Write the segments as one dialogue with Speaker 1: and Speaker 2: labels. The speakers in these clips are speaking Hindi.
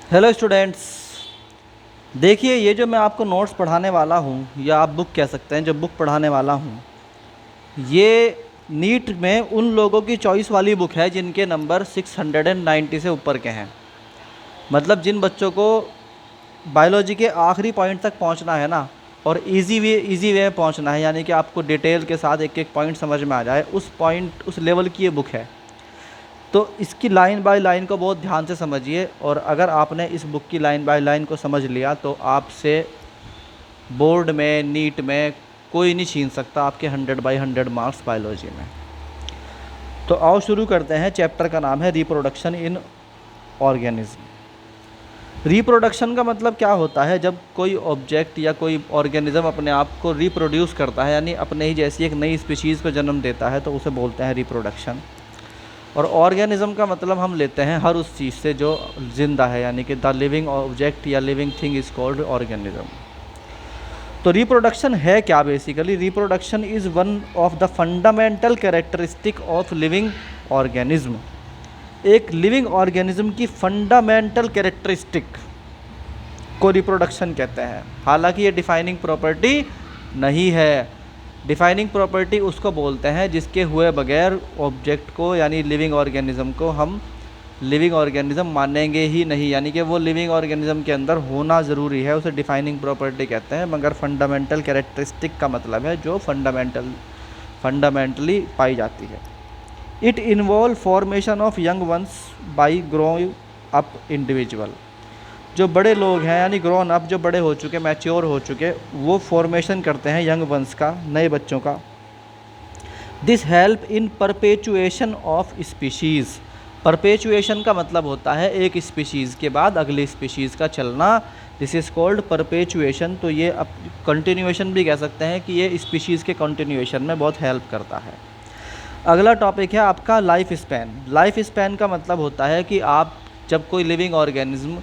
Speaker 1: हेलो स्टूडेंट्स, देखिए ये जो मैं आपको नोट्स पढ़ाने वाला हूँ या आप बुक कह सकते हैं, जो बुक पढ़ाने वाला हूँ ये नीट में उन लोगों की चॉइस वाली बुक है जिनके नंबर 690 से ऊपर के हैं। मतलब जिन बच्चों को बायोलॉजी के आखिरी पॉइंट तक पहुँचना है ना, और इजी वे में पहुँचना है, यानी कि आपको डिटेल के साथ एक एक पॉइंट समझ में आ जाए, उस लेवल की ये बुक है। तो इसकी लाइन बाय लाइन को बहुत ध्यान से समझिए, और अगर आपने इस बुक की लाइन बाय लाइन को समझ लिया तो आपसे बोर्ड में, नीट में कोई नहीं छीन सकता आपके 100/100 मार्क्स बायोलॉजी में। तो आओ शुरू करते हैं। चैप्टर का नाम है रिप्रोडक्शन इन ऑर्गेनिज्म। रिप्रोडक्शन का मतलब क्या होता है? जब कोई ऑब्जेक्ट या कोई ऑर्गेनिज्म अपने आप को रिप्रोड्यूस करता है, यानी अपने ही जैसी एक नई स्पीशीज़ को जन्म देता है, तो उसे बोलते हैं रिप्रोडक्शन। और ऑर्गेनिज्म का मतलब हम लेते हैं हर उस चीज़ से जो ज़िंदा है, यानी कि द लिविंग ऑब्जेक्ट या living thing is called organism. तो रिप्रोडक्शन है क्या? Basically reproduction is one of the fundamental characteristic of living organism. एक लिविंग ऑर्गेनिज्म की फंडामेंटल कैरेक्टरिस्टिक को रिप्रोडक्शन कहते हैं। हालांकि ये डिफाइनिंग प्रॉपर्टी नहीं है। डिफाइनिंग प्रॉपर्टी उसको बोलते हैं जिसके हुए बगैर ऑब्जेक्ट को, यानी लिविंग ऑर्गेनिज्म को, हम लिविंग ऑर्गेनिज्म मानेंगे ही नहीं, यानी कि वो लिविंग ऑर्गेनिज्म के अंदर होना ज़रूरी है, उसे डिफाइनिंग प्रॉपर्टी कहते हैं। मगर फंडामेंटल कैरेक्टरिस्टिक का मतलब है जो फंडामेंटली पाई जाती है। It involve formation of young ones by growing up individual. जो बड़े लोग हैं, यानी ग्रोन अप, जो बड़े हो चुके, मैच्योर हो चुके, वो फॉर्मेशन करते हैं यंग वंस का, नए बच्चों का। This help in perpetuation of species. Perpetuation का मतलब होता है एक स्पीशीज़ के बाद अगली स्पीशीज़ का चलना। This is called perpetuation. तो ये अब कंटिन्यूएशन भी कह सकते हैं कि ये स्पीशीज़ के कंटिन्यूएशन में बहुत हेल्प करता है। अगला टॉपिक है आपका लाइफ स्पैन। लाइफ स्पैन का मतलब होता है कि आप जब कोई लिविंग ऑर्गेनिज्म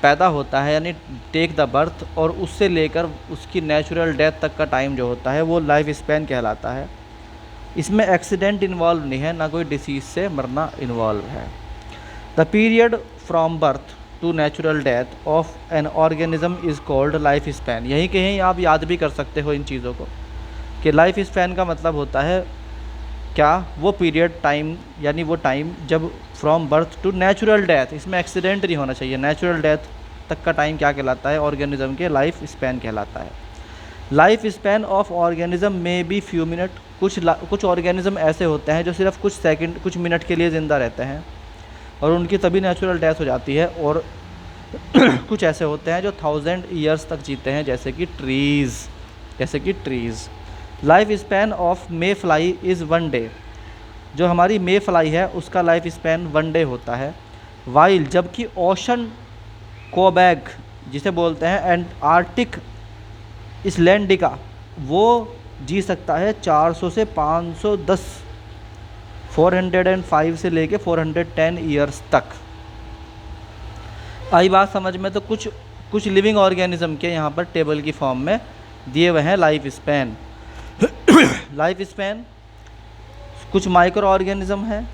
Speaker 1: पैदा होता है, यानी टेक द बर्थ, और उससे लेकर उसकी नेचुरल डेथ तक का टाइम जो होता है वो लाइफ स्पैन कहलाता है। इसमें एक्सीडेंट इन्वॉल्व नहीं है, ना कोई डिसीज़ से मरना इन्वॉल्व है। The period from birth to natural death of an organism is called life span. यहीं कहीं आप याद भी कर सकते हो इन चीज़ों को, कि लाइफ स्पैन का मतलब होता है क्या? वो पीरियड टाइम, यानी वो टाइम जब from birth to natural death, इसमें एक्सीडेंट नहीं होना चाहिए, नेचुरल डेथ तक का टाइम क्या कहलाता है? ऑर्गेनिज्म के लाइफ स्पैन कहलाता है। लाइफ स्पैन ऑफ ऑर्गेनिज्म में भी फ्यू मिनट। कुछ ऑर्गेनिज्म ऐसे होते हैं जो सिर्फ कुछ सेकंड, कुछ मिनट के लिए ज़िंदा रहते हैं और उनकी तभी नेचुरल डेथ हो जाती है। और कुछ ऐसे होते हैं जो 1000 ईयर्स तक जीते हैं, जैसे कि trees. Life span of May fly is 1 day. जो हमारी मे फ्लाई है उसका लाइफ स्पैन 1 डे होता है। वाइल जबकि ओशन कोबैग, जिसे बोलते हैं एंड आर्टिक इसलैंडिका, वो जी सकता है 400 से 510, 405 से लेके 410 ईयर्स तक। आई बात समझ में? तो कुछ लिविंग ऑर्गेनिज्म के यहाँ पर टेबल की फॉर्म में दिए हुए हैं लाइफ स्पैन। लाइफ स्पैन कुछ माइक्रो ऑर्गेनिज्म हैं,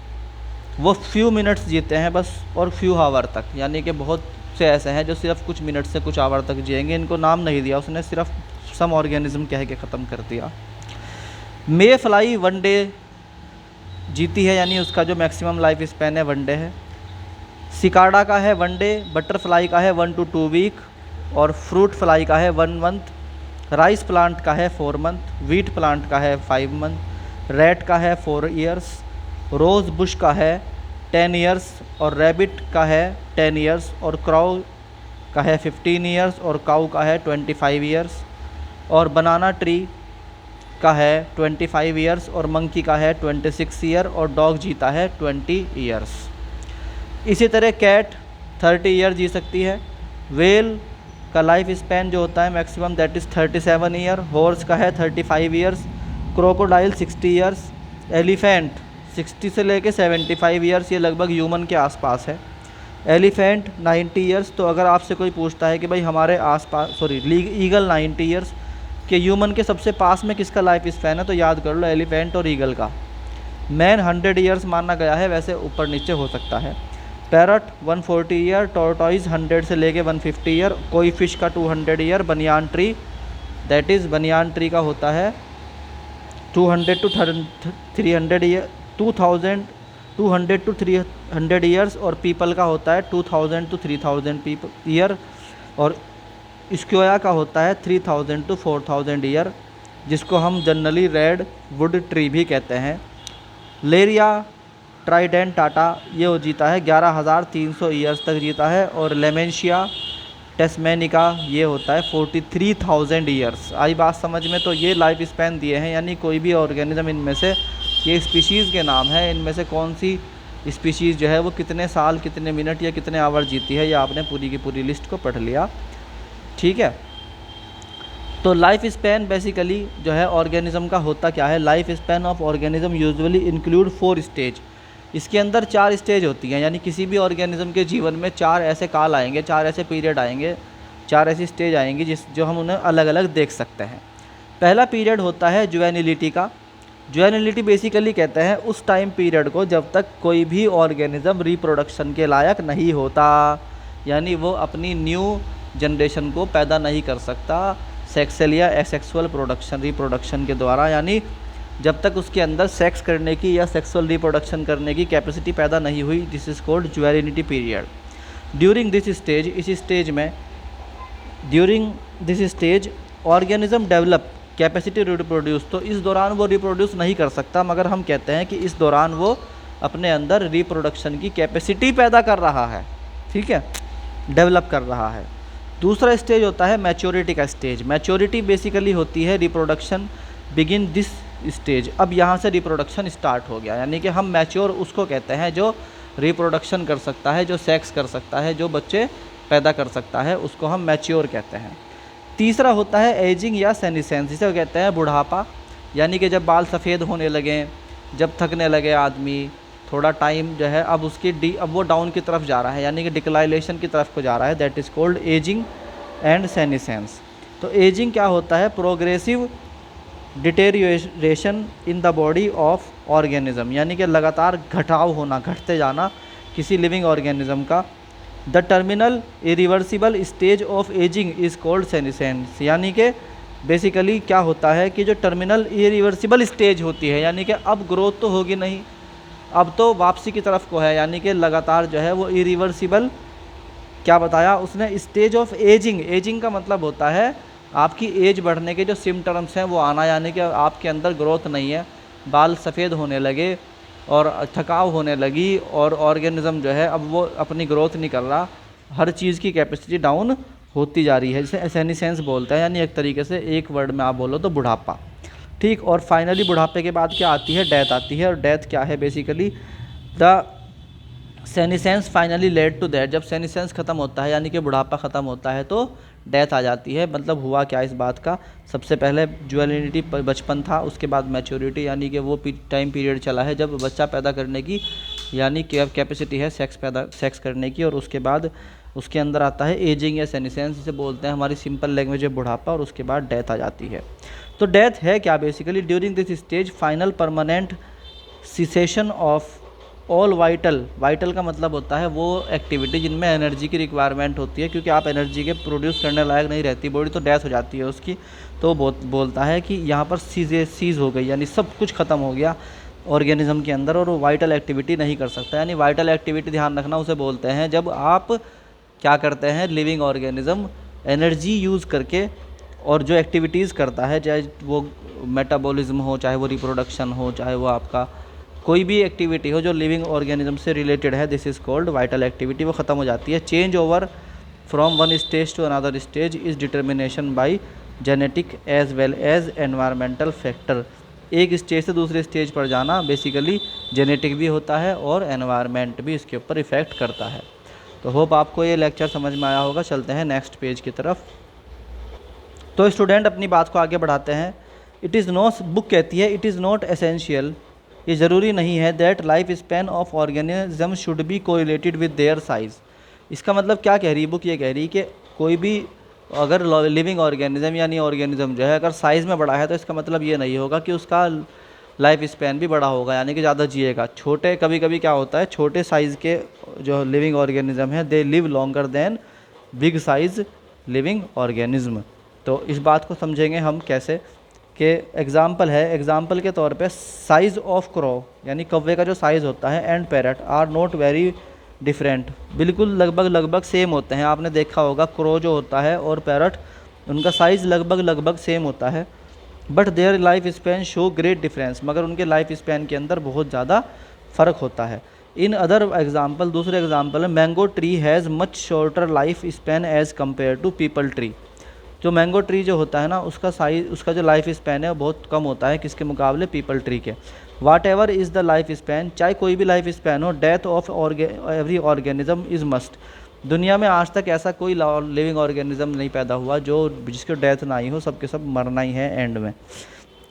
Speaker 1: वो फ्यू मिनट्स जीते हैं बस, और फ्यू आवर तक, यानी कि बहुत से ऐसे हैं जो सिर्फ कुछ मिनट से कुछ आवर तक जिएंगे। इनको नाम नहीं दिया उसने, सिर्फ सम ऑर्गेनिज्म कह के ख़त्म कर दिया। मे फ्लाई 1 डे जीती है, यानी उसका जो मैक्सिमम लाइफ स्पैन है 1 डे है। सिकाडा का है 1 डे, बटरफ्लाई का है 1 to 2 वीक, और फ्रूट फ्लाई का है 1 मंथ। राइस प्लांट का है 4 मंथ, वीट प्लांट का है 5 मंथ, रैट का है 4 ईयर्स, रोज़ बुश का है 10 ईयर्स, और रैबिट का है 10 ईयर्स, और क्राउ का है 15 ईयर्स, और काऊ का है 25 ईयर्स, और बनाना ट्री का है 25 ईयर्स, और मंकी का है 26 ईयर, और डॉग जीता है 20 ईयर्स। इसी तरह कैट 30 ईयर जी सकती है। वेल का लाइफ स्पैन जो होता है maximum, that is 37 year. Horse का है 35 ईयर्स, क्रोकोडाइल 60 ईयर्स, एलिफेंट 60 से लेके 75 ईयर्स, ये लगभग ह्यूमन के आसपास है। Elephant 90 years. तो अगर आपसे कोई पूछता है कि भाई हमारे आसपास, ईगल 90 ईयर्स, कि ह्यूमन के सबसे पास में किसका लाइफ स्पैन है, तो याद कर लो एलिफेंट और ईगल का। मैन 100 ईयर्स माना गया है, वैसे ऊपर नीचे हो सकता है। पैरट 140 ईयर, टॉर्टॉइज 100 से लेके 150 ईयर, कोई फिश का 200 year, banyan tree that is banyan tree का होता है 200 to 300 ईयर, 200 to 300 ईयर्स, और पीपल का होता है 2000 to 3000 ईयर, और स्क्वाया का होता है 3000 to 4000 ईयर, जिसको हम जनरली रेड वुड ट्री भी कहते हैं। लेरिया ट्राइडेंटाटा ये वो जीता है 11300 ईयर्स तक जीता है, और लेमेंशिया टेस्मेनिका ये होता है 43000 ईयर्स। आई बात समझ में? तो ये लाइफ स्पैन दिए हैं, यानी कोई भी ऑर्गेनिज्म इनमें से, ये स्पीशीज़ के नाम है, इनमें से कौन सी स्पीशीज़ जो है वो कितने साल, कितने मिनट या कितने आवर जीती है, ये आपने पूरी की पूरी लिस्ट को पढ़ लिया। ठीक है, तो लाइफ स्पैन बेसिकली जो है ऑर्गेनिज्म का होता क्या है। Life span of organism usually include 4 stage. इसके अंदर 4 स्टेज होती हैं, यानी किसी भी ऑर्गेनिज्म के जीवन में 4 ऐसे काल आएंगे, 4 ऐसे पीरियड आएंगे, 4 ऐसी स्टेज आएंगी जो हम उन्हें अलग अलग देख सकते हैं। पहला पीरियड होता है जुवेनिलिटी का। जुवेनिलिटी बेसिकली कहते हैं उस टाइम पीरियड को जब तक कोई भी ऑर्गेनिज्म रिप्रोडक्शन के लायक नहीं होता, यानी वो अपनी न्यू जनरेशन को पैदा नहीं कर सकता सेक्सुअल या एसेक्सुअल रिप्रोडक्शन के द्वारा, यानी जब तक उसके अंदर सेक्स करने की या सेक्सुअल रिप्रोडक्शन करने की कैपेसिटी पैदा नहीं हुई। This is called juvenility period. During this stage, इस स्टेज में during this stage organism develop capacity reproduce, तो इस दौरान वो रिप्रोड्यूस नहीं कर सकता, मगर हम कहते हैं कि इस दौरान वो अपने अंदर रिप्रोडक्शन की कैपेसिटी पैदा कर रहा है। ठीक है, डेवलप कर रहा है। दूसरा स्टेज होता है मैच्योरिटी का स्टेज। मैच्योरिटी बेसिकली होती है रिप्रोडक्शन बिगिन दिस स्टेज, अब यहाँ से रिप्रोडक्शन स्टार्ट हो गया, यानी कि हम मैच्योर उसको कहते हैं जो रिप्रोडक्शन कर सकता है, जो सेक्स कर सकता है, जो बच्चे पैदा कर सकता है, उसको हम मैच्योर कहते हैं। तीसरा होता है एजिंग या सेनिसेंस, जिसे कहते हैं बुढ़ापा, यानी कि जब बाल सफ़ेद होने लगें, जब थकने लगे आदमी, थोड़ा टाइम जो है अब अब वो डाउन की तरफ जा रहा है, यानी कि डिक्लाइलेशन की तरफ को जा रहा है, that is called ageing and senescence. तो एजिंग क्या होता है? Progressive deterioration in the body of organism, यानी कि लगातार घटाव होना, घटते जाना किसी लिविंग ऑर्गेनिज्म का। The terminal irreversible stage of ageing is called senescence, यानी कि बेसिकली क्या होता है कि जो टर्मिनल इरिवर्सिबल स्टेज होती है, यानी कि अब ग्रोथ तो होगी नहीं, अब तो वापसी की तरफ को है, यानी कि लगातार जो है वो इरिवर्सिबल, क्या बताया उसने, स्टेज ऑफ एजिंग। एजिंग का मतलब होता है आपकी एज बढ़ने के जो सिम्टम्स हैं वो आना, यानी कि आपके अंदर ग्रोथ नहीं है, बाल सफ़ेद होने लगे और थकाव होने लगी, और ऑर्गेनिज्म जो है अब वो अपनी ग्रोथ नहीं कर रहा, हर चीज़ की कैपेसिटी डाउन होती जा रही है, जिसे सेनिसेंस बोलते हैं, यानी एक तरीके से एक वर्ड में आप बोलो तो बुढ़ापा। ठीक, और फाइनली बुढ़ापे के बाद क्या आती है? डेथ आती है। और डेथ क्या है? Basically the senescence finally lead to that, जब सेनिसेंस ख़त्म होता है, यानी कि बुढ़ापा ख़त्म होता है, तो डेथ आ जाती है। मतलब हुआ क्या इस बात का? सबसे पहले जुवेनिलिटी बचपन था, उसके बाद मैच्योरिटी, यानी कि वो टाइम पीरियड चला है जब बच्चा पैदा करने की यानी कैपेसिटी है सेक्स करने की, और उसके बाद उसके अंदर आता है एजिंग या सेनिसेंस, जिसे बोलते हैं हमारी सिंपल लैंग्वेज में बुढ़ापा, और उसके बाद डेथ आ जाती है। तो डेथ है क्या? Basically during this stage final permanent cessation of all vital का मतलब होता है वो एक्टिविटी जिनमें एनर्जी की रिक्वायरमेंट होती है, क्योंकि आप एनर्जी के प्रोड्यूस करने लायक नहीं रहती बॉडी, तो डेथ हो जाती है उसकी। तो बोलता है कि यहाँ पर सीज़ हो गई, यानी सब कुछ ख़त्म हो गया ऑर्गेनिज्म के अंदर, और वो वाइटल एक्टिविटी नहीं कर सकता। यानी वाइटल एक्टिविटी ध्यान रखना, उसे बोलते हैं जब आप क्या करते हैं, लिविंग ऑर्गेनिज्म एनर्जी यूज़ करके और जो एक्टिविटीज़ करता है, चाहे वो मेटाबॉलिज्म हो, चाहे वो रिप्रोडक्शन हो, चाहे वो आपका कोई भी एक्टिविटी हो जो लिविंग ऑर्गेनिज्म से रिलेटेड है, this is called vital activity, वो ख़त्म हो जाती है। Change over from one stage to another stage is determination by genetic as well as environmental factor. एक स्टेज से दूसरे स्टेज पर जाना बेसिकली जेनेटिक भी होता है और एनवायरनमेंट भी इसके ऊपर इफ़ेक्ट करता है। तो होप आपको ये लेक्चर समझ में आया होगा। चलते हैं नेक्स्ट पेज की तरफ। तो स्टूडेंट अपनी बात को आगे बढ़ाते हैं। इट इज़ नॉट, बुक कहती है इट इज़ नॉट एसेंशियल, ये ज़रूरी नहीं है that life span of organism should be correlated with their size. इसका मतलब क्या कह रही है बुक? ये कह रही है कि कोई भी अगर लिविंग ऑर्गेनिज्म यानी ऑर्गेनिज्म जो है अगर साइज़ में बड़ा है तो इसका मतलब ये नहीं होगा कि उसका लाइफ स्पैन भी बड़ा होगा, यानी कि ज़्यादा जिएगा। छोटे कभी कभी क्या होता है, छोटे साइज़ के जो लिविंग ऑर्गेनिज्म है they live longer than big size living organism. तो इस बात को समझेंगे हम कैसे कि एग्जाम्पल है, एग्जाम्पल के तौर पे साइज़ ऑफ क्रो यानी कौवे का जो साइज़ होता है and parrot are not very different, बिल्कुल लगभग सेम होते हैं। आपने देखा होगा क्रो जो होता है और पैरट उनका साइज़ लगभग सेम होता है, but their life span show great difference, मगर उनके लाइफ स्पैन के अंदर बहुत ज़्यादा फ़र्क होता है। इन अदर एग्जाम्पल, दूसरे एग्जाम्पल में mango tree has much shorter life span as compare to peepal tree. जो मैंगो ट्री जो होता है ना उसका साइज, उसका जो लाइफ स्पैन है वो बहुत कम होता है किसके मुकाबले, पीपल ट्री के। Whatever is the life span, चाहे कोई भी लाइफ स्पैन हो, death of every organism is must. दुनिया में आज तक ऐसा कोई लिविंग ऑर्गेनिज्म नहीं पैदा हुआ जो जिसकी डेथ ना ही हो, सबके सब मरना ही है एंड में।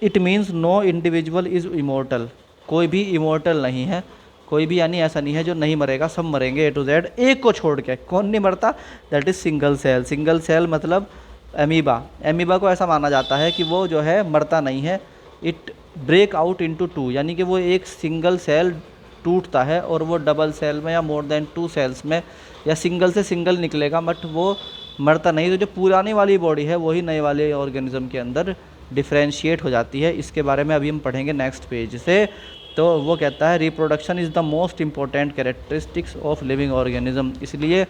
Speaker 1: It means no individual is immortal, कोई भी इमोर्टल नहीं है, कोई भी यानी ऐसा नहीं है जो नहीं मरेगा, सब मरेंगे ए टू जेड, एक को छोड़ के। कौन नहीं मरता, that is single cell. Single cell मतलब एमीबा। एमीबा को ऐसा माना जाता है कि वो जो है मरता नहीं है। It break out into two, यानी कि वो एक सिंगल सेल टूटता है और वो डबल सेल में या मोर देन 2 सेल्स में या सिंगल से सिंगल निकलेगा, बट वो मरता नहीं। तो जो पुरानी वाली बॉडी है वही नए वाले ऑर्गेनिज्म के अंदर डिफ्रेंशिएट हो जाती है। इसके बारे में अभी हम पढ़ेंगे नेक्स्ट पेज से। तो वो कहता है reproduction is the most important characteristics of living organism, इसलिए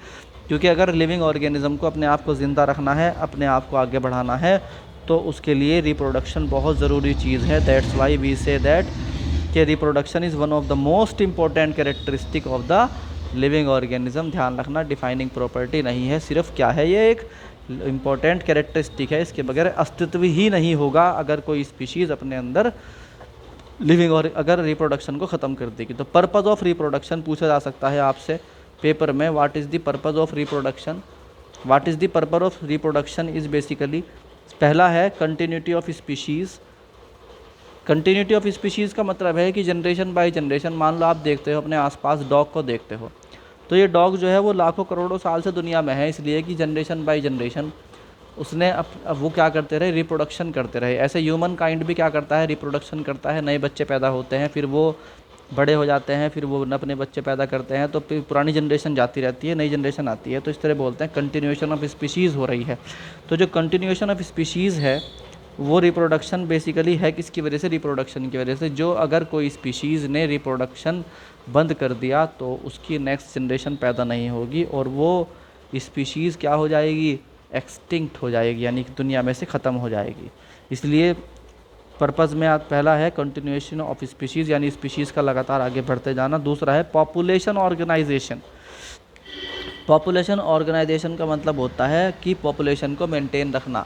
Speaker 1: क्योंकि अगर लिविंग ऑर्गेनिज्म को अपने आप को ज़िंदा रखना है, अपने आप को आगे बढ़ाना है, तो उसके लिए रिप्रोडक्शन बहुत ज़रूरी चीज़ है। That's why we say that कि reproduction is one of the most important characteristic of the living organism. ध्यान रखना, डिफाइनिंग प्रॉपर्टी नहीं है, सिर्फ क्या है, ये एक इम्पॉर्टेंट कैरेक्टरिस्टिक है, इसके बगैर अस्तित्व ही नहीं होगा अगर कोई स्पीशीज़ अपने अंदर लिविंग और अगर रिप्रोडक्शन को ख़त्म कर देगी। तो पर्पज़ ऑफ रिप्रोडक्शन पूछा जा सकता है आपसे पेपर में, what is the purpose of reproduction. What is the purpose of reproduction is basically, पहला है continuity of species. Continuity of species का मतलब है कि जनरेशन बाय जनरेशन, मान लो आप देखते हो अपने आसपास डॉग को देखते हो, तो ये डॉग जो है वो लाखों करोड़ों साल से दुनिया में है, इसलिए कि जनरेशन बाय जनरेशन उसने अब वो क्या करते रहे, रिप्रोडक्शन करते रहे। ऐसे ह्यूमन काइंड भी क्या करता है, रिप्रोडक्शन करता है, नए बच्चे पैदा होते हैं, फिर वो बड़े हो जाते हैं, फिर वो अपने बच्चे पैदा करते हैं, तो फिर पुरानी जनरेशन जाती रहती है, नई जनरेशन आती है। तो इस तरह बोलते हैं कंटिन्यूएशन ऑफ स्पीशीज़ हो रही है। तो जो कंटिन्यूएशन ऑफ स्पीशीज़ है वो रिप्रोडक्शन बेसिकली है किसकी वजह से, रिप्रोडक्शन की वजह से। जो अगर कोई स्पीशीज़ ने रिप्रोडक्शन बंद कर दिया तो उसकी नेक्स्ट जनरेशन पैदा नहीं होगी और वो स्पीशीज़ क्या हो जाएगी, एक्सटिंक्ट हो जाएगी, यानी कि दुनिया में से ख़त्म हो जाएगी। इसलिए पर्पज़ में पहला है कंटिन्यूएशन ऑफ स्पीशीज़, यानी स्पीशीज़ का लगातार आगे बढ़ते जाना। दूसरा है पॉपुलेशन ऑर्गेनाइजेशन। पॉपुलेशन ऑर्गेनाइजेशन का मतलब होता है कि पॉपुलेशन को मेंटेन रखना,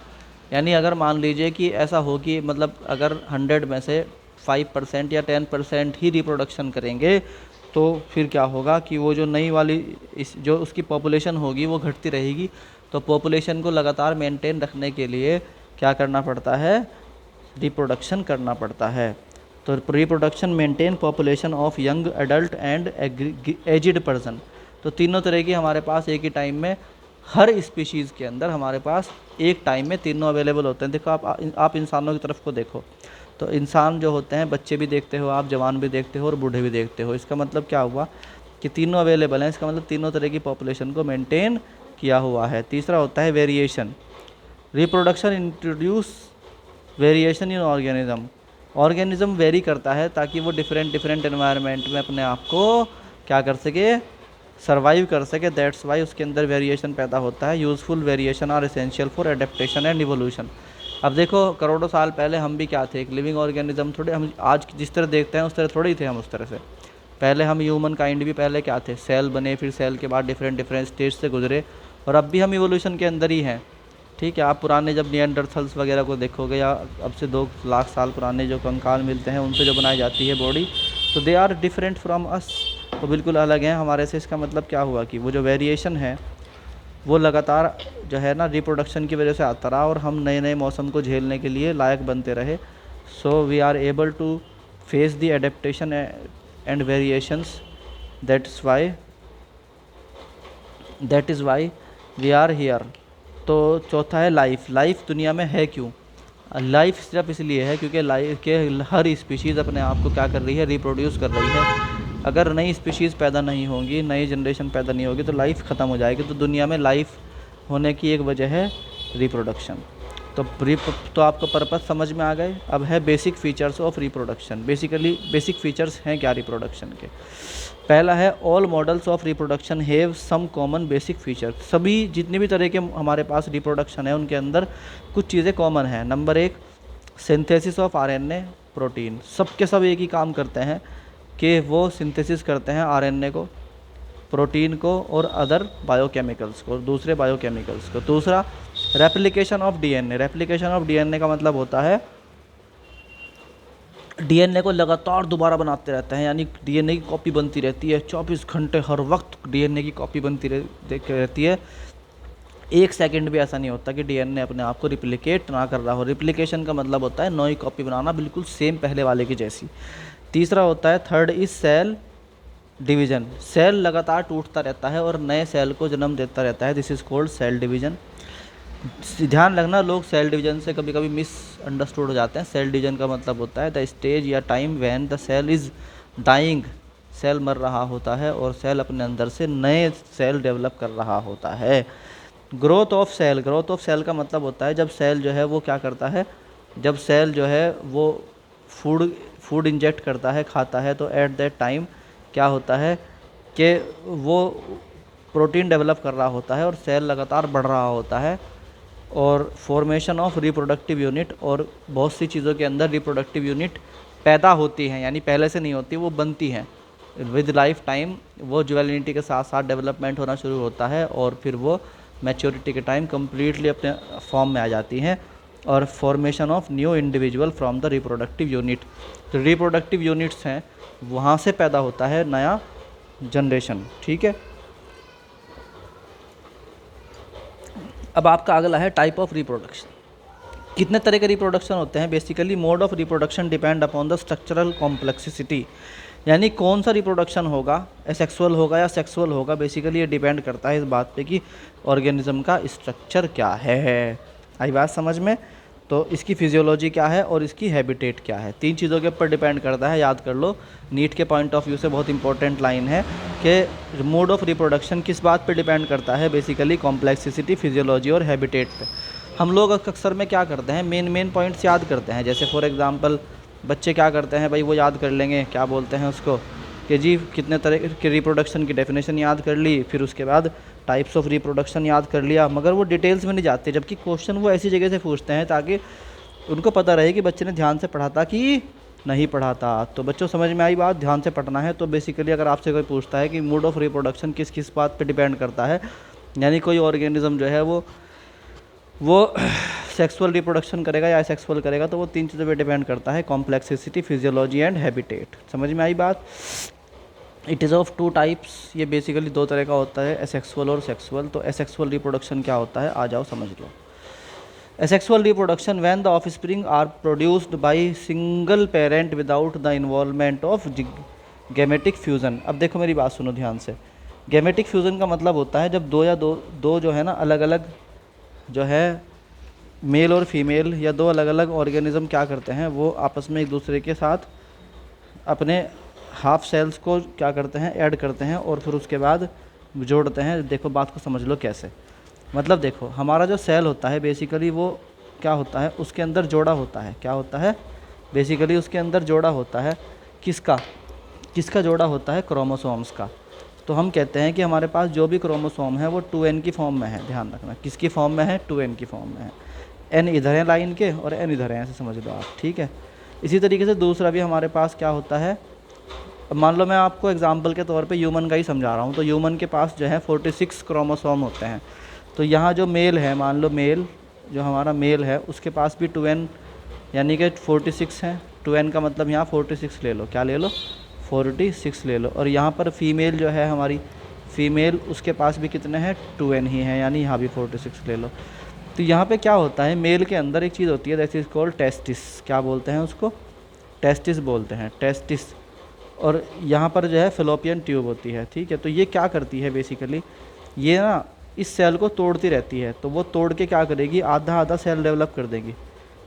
Speaker 1: यानी अगर मान लीजिए कि ऐसा हो कि मतलब अगर 100 में से 5% या 10% ही रिप्रोडक्शन करेंगे तो फिर क्या होगा कि वो जो नई वाली जो उसकी पॉपुलेशन होगी वो घटती रहेगी। तो पॉपुलेशन को लगातार मेंटेन रखने के लिए क्या करना पड़ता है, रिप्रोडक्शन करना पड़ता है। तो reproduction maintain population of young adult and edged person. तो तीनों तरह की हमारे पास एक ही टाइम में, हर स्पीशीज़ के अंदर हमारे पास एक टाइम में तीनों अवेलेबल होते हैं। देखो आप इंसानों की तरफ को देखो, तो इंसान जो होते हैं, बच्चे भी देखते हो आप, जवान भी देखते हो और बूढ़े भी देखते हो। इसका मतलब क्या हुआ कि तीनों अवेलेबल हैं, इसका मतलब तीनों तरह की पॉपुलेशन को मेंटेन किया हुआ है। तीसरा होता है variation. Reproduction introduce variation in organism. Organism very करता है ताकि वो डिफरेंट एनवायरनमेंट में अपने आप को क्या कर सके, सर्वाइव कर सके। दैट्स वाई उसके अंदर वेरिएशन पैदा होता है। Useful variation are essential for adaptation and evolution. अब देखो करोड़ों साल पहले हम भी क्या थे, एक लिविंग ऑर्गेनिज्म थोड़े, हम आज जिस तरह देखते हैं उस तरह थोड़े ही थे हम उस तरह से। पहले हम ह्यूमन काइंड भी पहले क्या थे, सेल बने, फिर सेल के बाद डिफरेंट स्टेज से गुजरे और अब भी हम इवोल्यूशन के अंदर ही हैं। ठीक है, आप पुराने जब निएंडरथल्स वगैरह को देखोगे या अब से 2 लाख साल पुराने जो कंकाल मिलते हैं उनसे जो बनाई जाती है बॉडी, तो they are different from us, तो बिल्कुल अलग हैं हमारे से। इसका मतलब क्या हुआ कि वो जो वेरिएशन है वो लगातार जो है ना रिप्रोडक्शन की वजह से आता रहा और हम नए नए मौसम को झेलने के लिए लायक बनते रहे। So we are able to face the adaptation and variations. That is why we are here. तो चौथा है लाइफ। लाइफ दुनिया में है क्यों, लाइफ सिर्फ इसलिए है क्योंकि लाइफ के हर स्पीशीज़ अपने आप को क्या कर रही है, रिप्रोड्यूस कर रही है। अगर नई स्पीशीज़ पैदा नहीं होंगी, नई जनरेशन पैदा नहीं होगी तो लाइफ ख़त्म हो जाएगी। तो दुनिया में लाइफ होने की एक वजह है रिप्रोडक्शन। तो आपको पर्पस समझ में आ गए। अब है basic features of reproduction. Basic features हैं क्या रिप्रोडक्शन के। पहला है all models of reproduction have some common basic feature. सभी जितने भी तरह के हमारे पास रिप्रोडक्शन है उनके अंदर कुछ चीज़ें कॉमन हैं। Number 1, synthesis of RNA protein. सब के सब एक ही काम करते हैं कि वो सिंथेसिस करते हैं आरएनए को, प्रोटीन को और अदर बायोकेमिकल्स को, दूसरे बायोकेमिकल्स को। दूसरा, replication of DNA. Replication of DNA का मतलब होता है डीएनए को लगातार दोबारा बनाते रहते हैं, यानी डीएनए की कॉपी बनती रहती है 24 घंटे, हर वक्त डीएनए की कॉपी बनती रहती है। एक सेकंड भी ऐसा नहीं होता कि डीएनए अपने आप को रिप्लिकेट ना कर रहा हो। रिप्लिकेशन का मतलब होता है नई कॉपी बनाना, बिल्कुल सेम पहले वाले की जैसी। तीसरा होता है, third is cell division. Cell लगातार टूटता रहता है और नए सेल को जन्म देता रहता है। This is called cell division. ध्यान रखना, लोग सेल डिवीजन से कभी कभी मिसअंडरस्टूड हो जाते हैं। सेल डिवीजन का मतलब होता है द स्टेज या time when the cell is dying. Cell मर रहा होता है और सेल अपने अंदर से नए सेल डेवलप कर रहा होता है। Growth of cell. Growth of cell का मतलब होता है जब सेल जो है वो क्या करता है, जब सेल जो है वो फूड इंजेक्ट करता है, खाता है, तो एट दैट टाइम क्या होता है कि वो प्रोटीन डेवलप कर रहा होता है और सेल लगातार बढ़ रहा होता है। और फॉर्मेशन ऑफ रिप्रोडक्टिव यूनिट, और बहुत सी चीज़ों के अंदर रिप्रोडक्टिव यूनिट पैदा होती हैं, यानी पहले से नहीं होती, वो बनती हैं। विद लाइफ टाइम वो ज्वेलिनिटी के साथ साथ डेवलपमेंट होना शुरू होता है और फिर वो मैच्योरिटी के टाइम कम्प्लीटली अपने फॉर्म में आ जाती हैं। और formation of new individual from the reproductive unit. जो रिप्रोडक्टिव यूनिट्स हैं वहाँ से पैदा होता है नया जनरेशन। ठीक है, अब आपका अगला है टाइप ऑफ रिप्रोडक्शन। कितने तरह के रिप्रोडक्शन होते हैं। Basically mode of reproduction depend upon the structural complexity, यानी कौन सा रिप्रोडक्शन होगा, एसेक्सुअल होगा या सेक्सुअल होगा। बेसिकली ये डिपेंड करता है इस बात पे कि ऑर्गेनिज्म का स्ट्रक्चर क्या है। आई बात समझ में। तो इसकी फिजियोलॉजी क्या है और इसकी हैबिटेट क्या है, 3 चीज़ों के ऊपर डिपेंड करता है। याद कर लो, नीट के पॉइंट ऑफ व्यू से बहुत इंपॉर्टेंट लाइन है कि मोड ऑफ रिप्रोडक्शन किस बात पे डिपेंड करता है। बेसिकली कॉम्प्लेक्सिटी, फिजियोलॉजी और हैबिटेट पे। हम लोग अक्सर में क्या करते हैं, मेन पॉइंट्स याद करते हैं। जैसे फॉर एग्जांपल बच्चे क्या करते हैं भाई, वो याद कर लेंगे, क्या बोलते हैं उसको, कि जी कितने तरह के रिप्रोडक्शन की डेफिनेशन याद कर ली, फिर उसके बाद टाइप्स ऑफ रिप्रोडक्शन याद कर लिया, मगर वो डिटेल्स में नहीं जाते। जबकि क्वेश्चन वो ऐसी जगह से पूछते हैं ताकि उनको पता रहे कि बच्चे ने ध्यान से पढ़ा था कि नहीं पढ़ा था। तो बच्चों समझ में आई बात, ध्यान से पढ़ना है। तो बेसिकली अगर आपसे कोई पूछता है कि मोड ऑफ रिप्रोडक्शन किस किस बात पे डिपेंड करता है, यानी कोई ऑर्गेनिज्म जो है वो सेक्सुअल रिप्रोडक्शन करेगा या असेक्सुअल करेगा, तो वो 3 चीज़ों पे डिपेंड करता है, कॉम्प्लेक्सिटी, फिजियोलॉजी एंड हैबिटेट। समझ में आई बात। It is of 2 types. ये बेसिकली 2 तरह का होता है, एसेक्सुअल और सेक्सुअल। तो एसेक्सुअल रिप्रोडक्शन क्या होता है, आ जाओ समझ लो। Asexual reproduction when the offspring are produced by single parent without the involvement of gametic fusion. अब देखो मेरी बात सुनो ध्यान से। गैमेटिक फ्यूज़न का मतलब होता है जब दो जो है ना अलग अलग जो है मेल और फीमेल, या 2 अलग अलग ऑर्गेनिज्म क्या करते हैं, वो आपस में एक दूसरे के साथ अपने हाफ सेल्स को क्या करते हैं, ऐड करते हैं और फिर उसके बाद जोड़ते हैं। देखो बात को समझ लो कैसे। मतलब देखो, हमारा जो सेल होता है बेसिकली वो क्या होता है, उसके अंदर जोड़ा होता है। क्या होता है, बेसिकली उसके अंदर जोड़ा होता है। किसका जोड़ा होता है, क्रोमोसोम्स का। तो हम कहते हैं कि हमारे पास जो भी क्रोमोसोम है वो 2n की फॉर्म में है। ध्यान रखना, किसकी फॉर्म में है, 2n की फॉर्म में है। n इधर है लाइन के और n इधर है, ऐसे समझ लो आप। ठीक है, इसी तरीके से दूसरा भी हमारे पास क्या होता है। अब मान लो मैं आपको एग्जांपल के तौर पे ह्यूमन का ही समझा रहा हूँ। तो ह्यूमन के पास जो है 46 क्रोमोसोम होते हैं। तो यहाँ जो मेल है, मान लो मेल जो हमारा मेल है उसके पास भी 2n यानी कि 46 हैं। 2n का मतलब यहाँ 46 ले लो, क्या ले लो, 46 ले लो। और यहाँ पर फीमेल जो है हमारी फीमेल, उसके पास भी कितने हैं, 2n ही हैं, यानी यहाँ भी 46 ले लो। तो यहाँ पे क्या होता है, मेल के अंदर एक चीज़ होती है दैट इज़ कॉल्ड टेस्टिस। क्या बोलते हैं उसको, टेस्टिस बोलते हैं, टेस्टिस। और यहाँ पर जो है फेलोपियन ट्यूब होती है। ठीक है, तो ये क्या करती है बेसिकली, ये ना इस सेल को तोड़ती रहती है। तो वो तोड़ के क्या करेगी, आधा आधा सेल डेवलप कर देगी,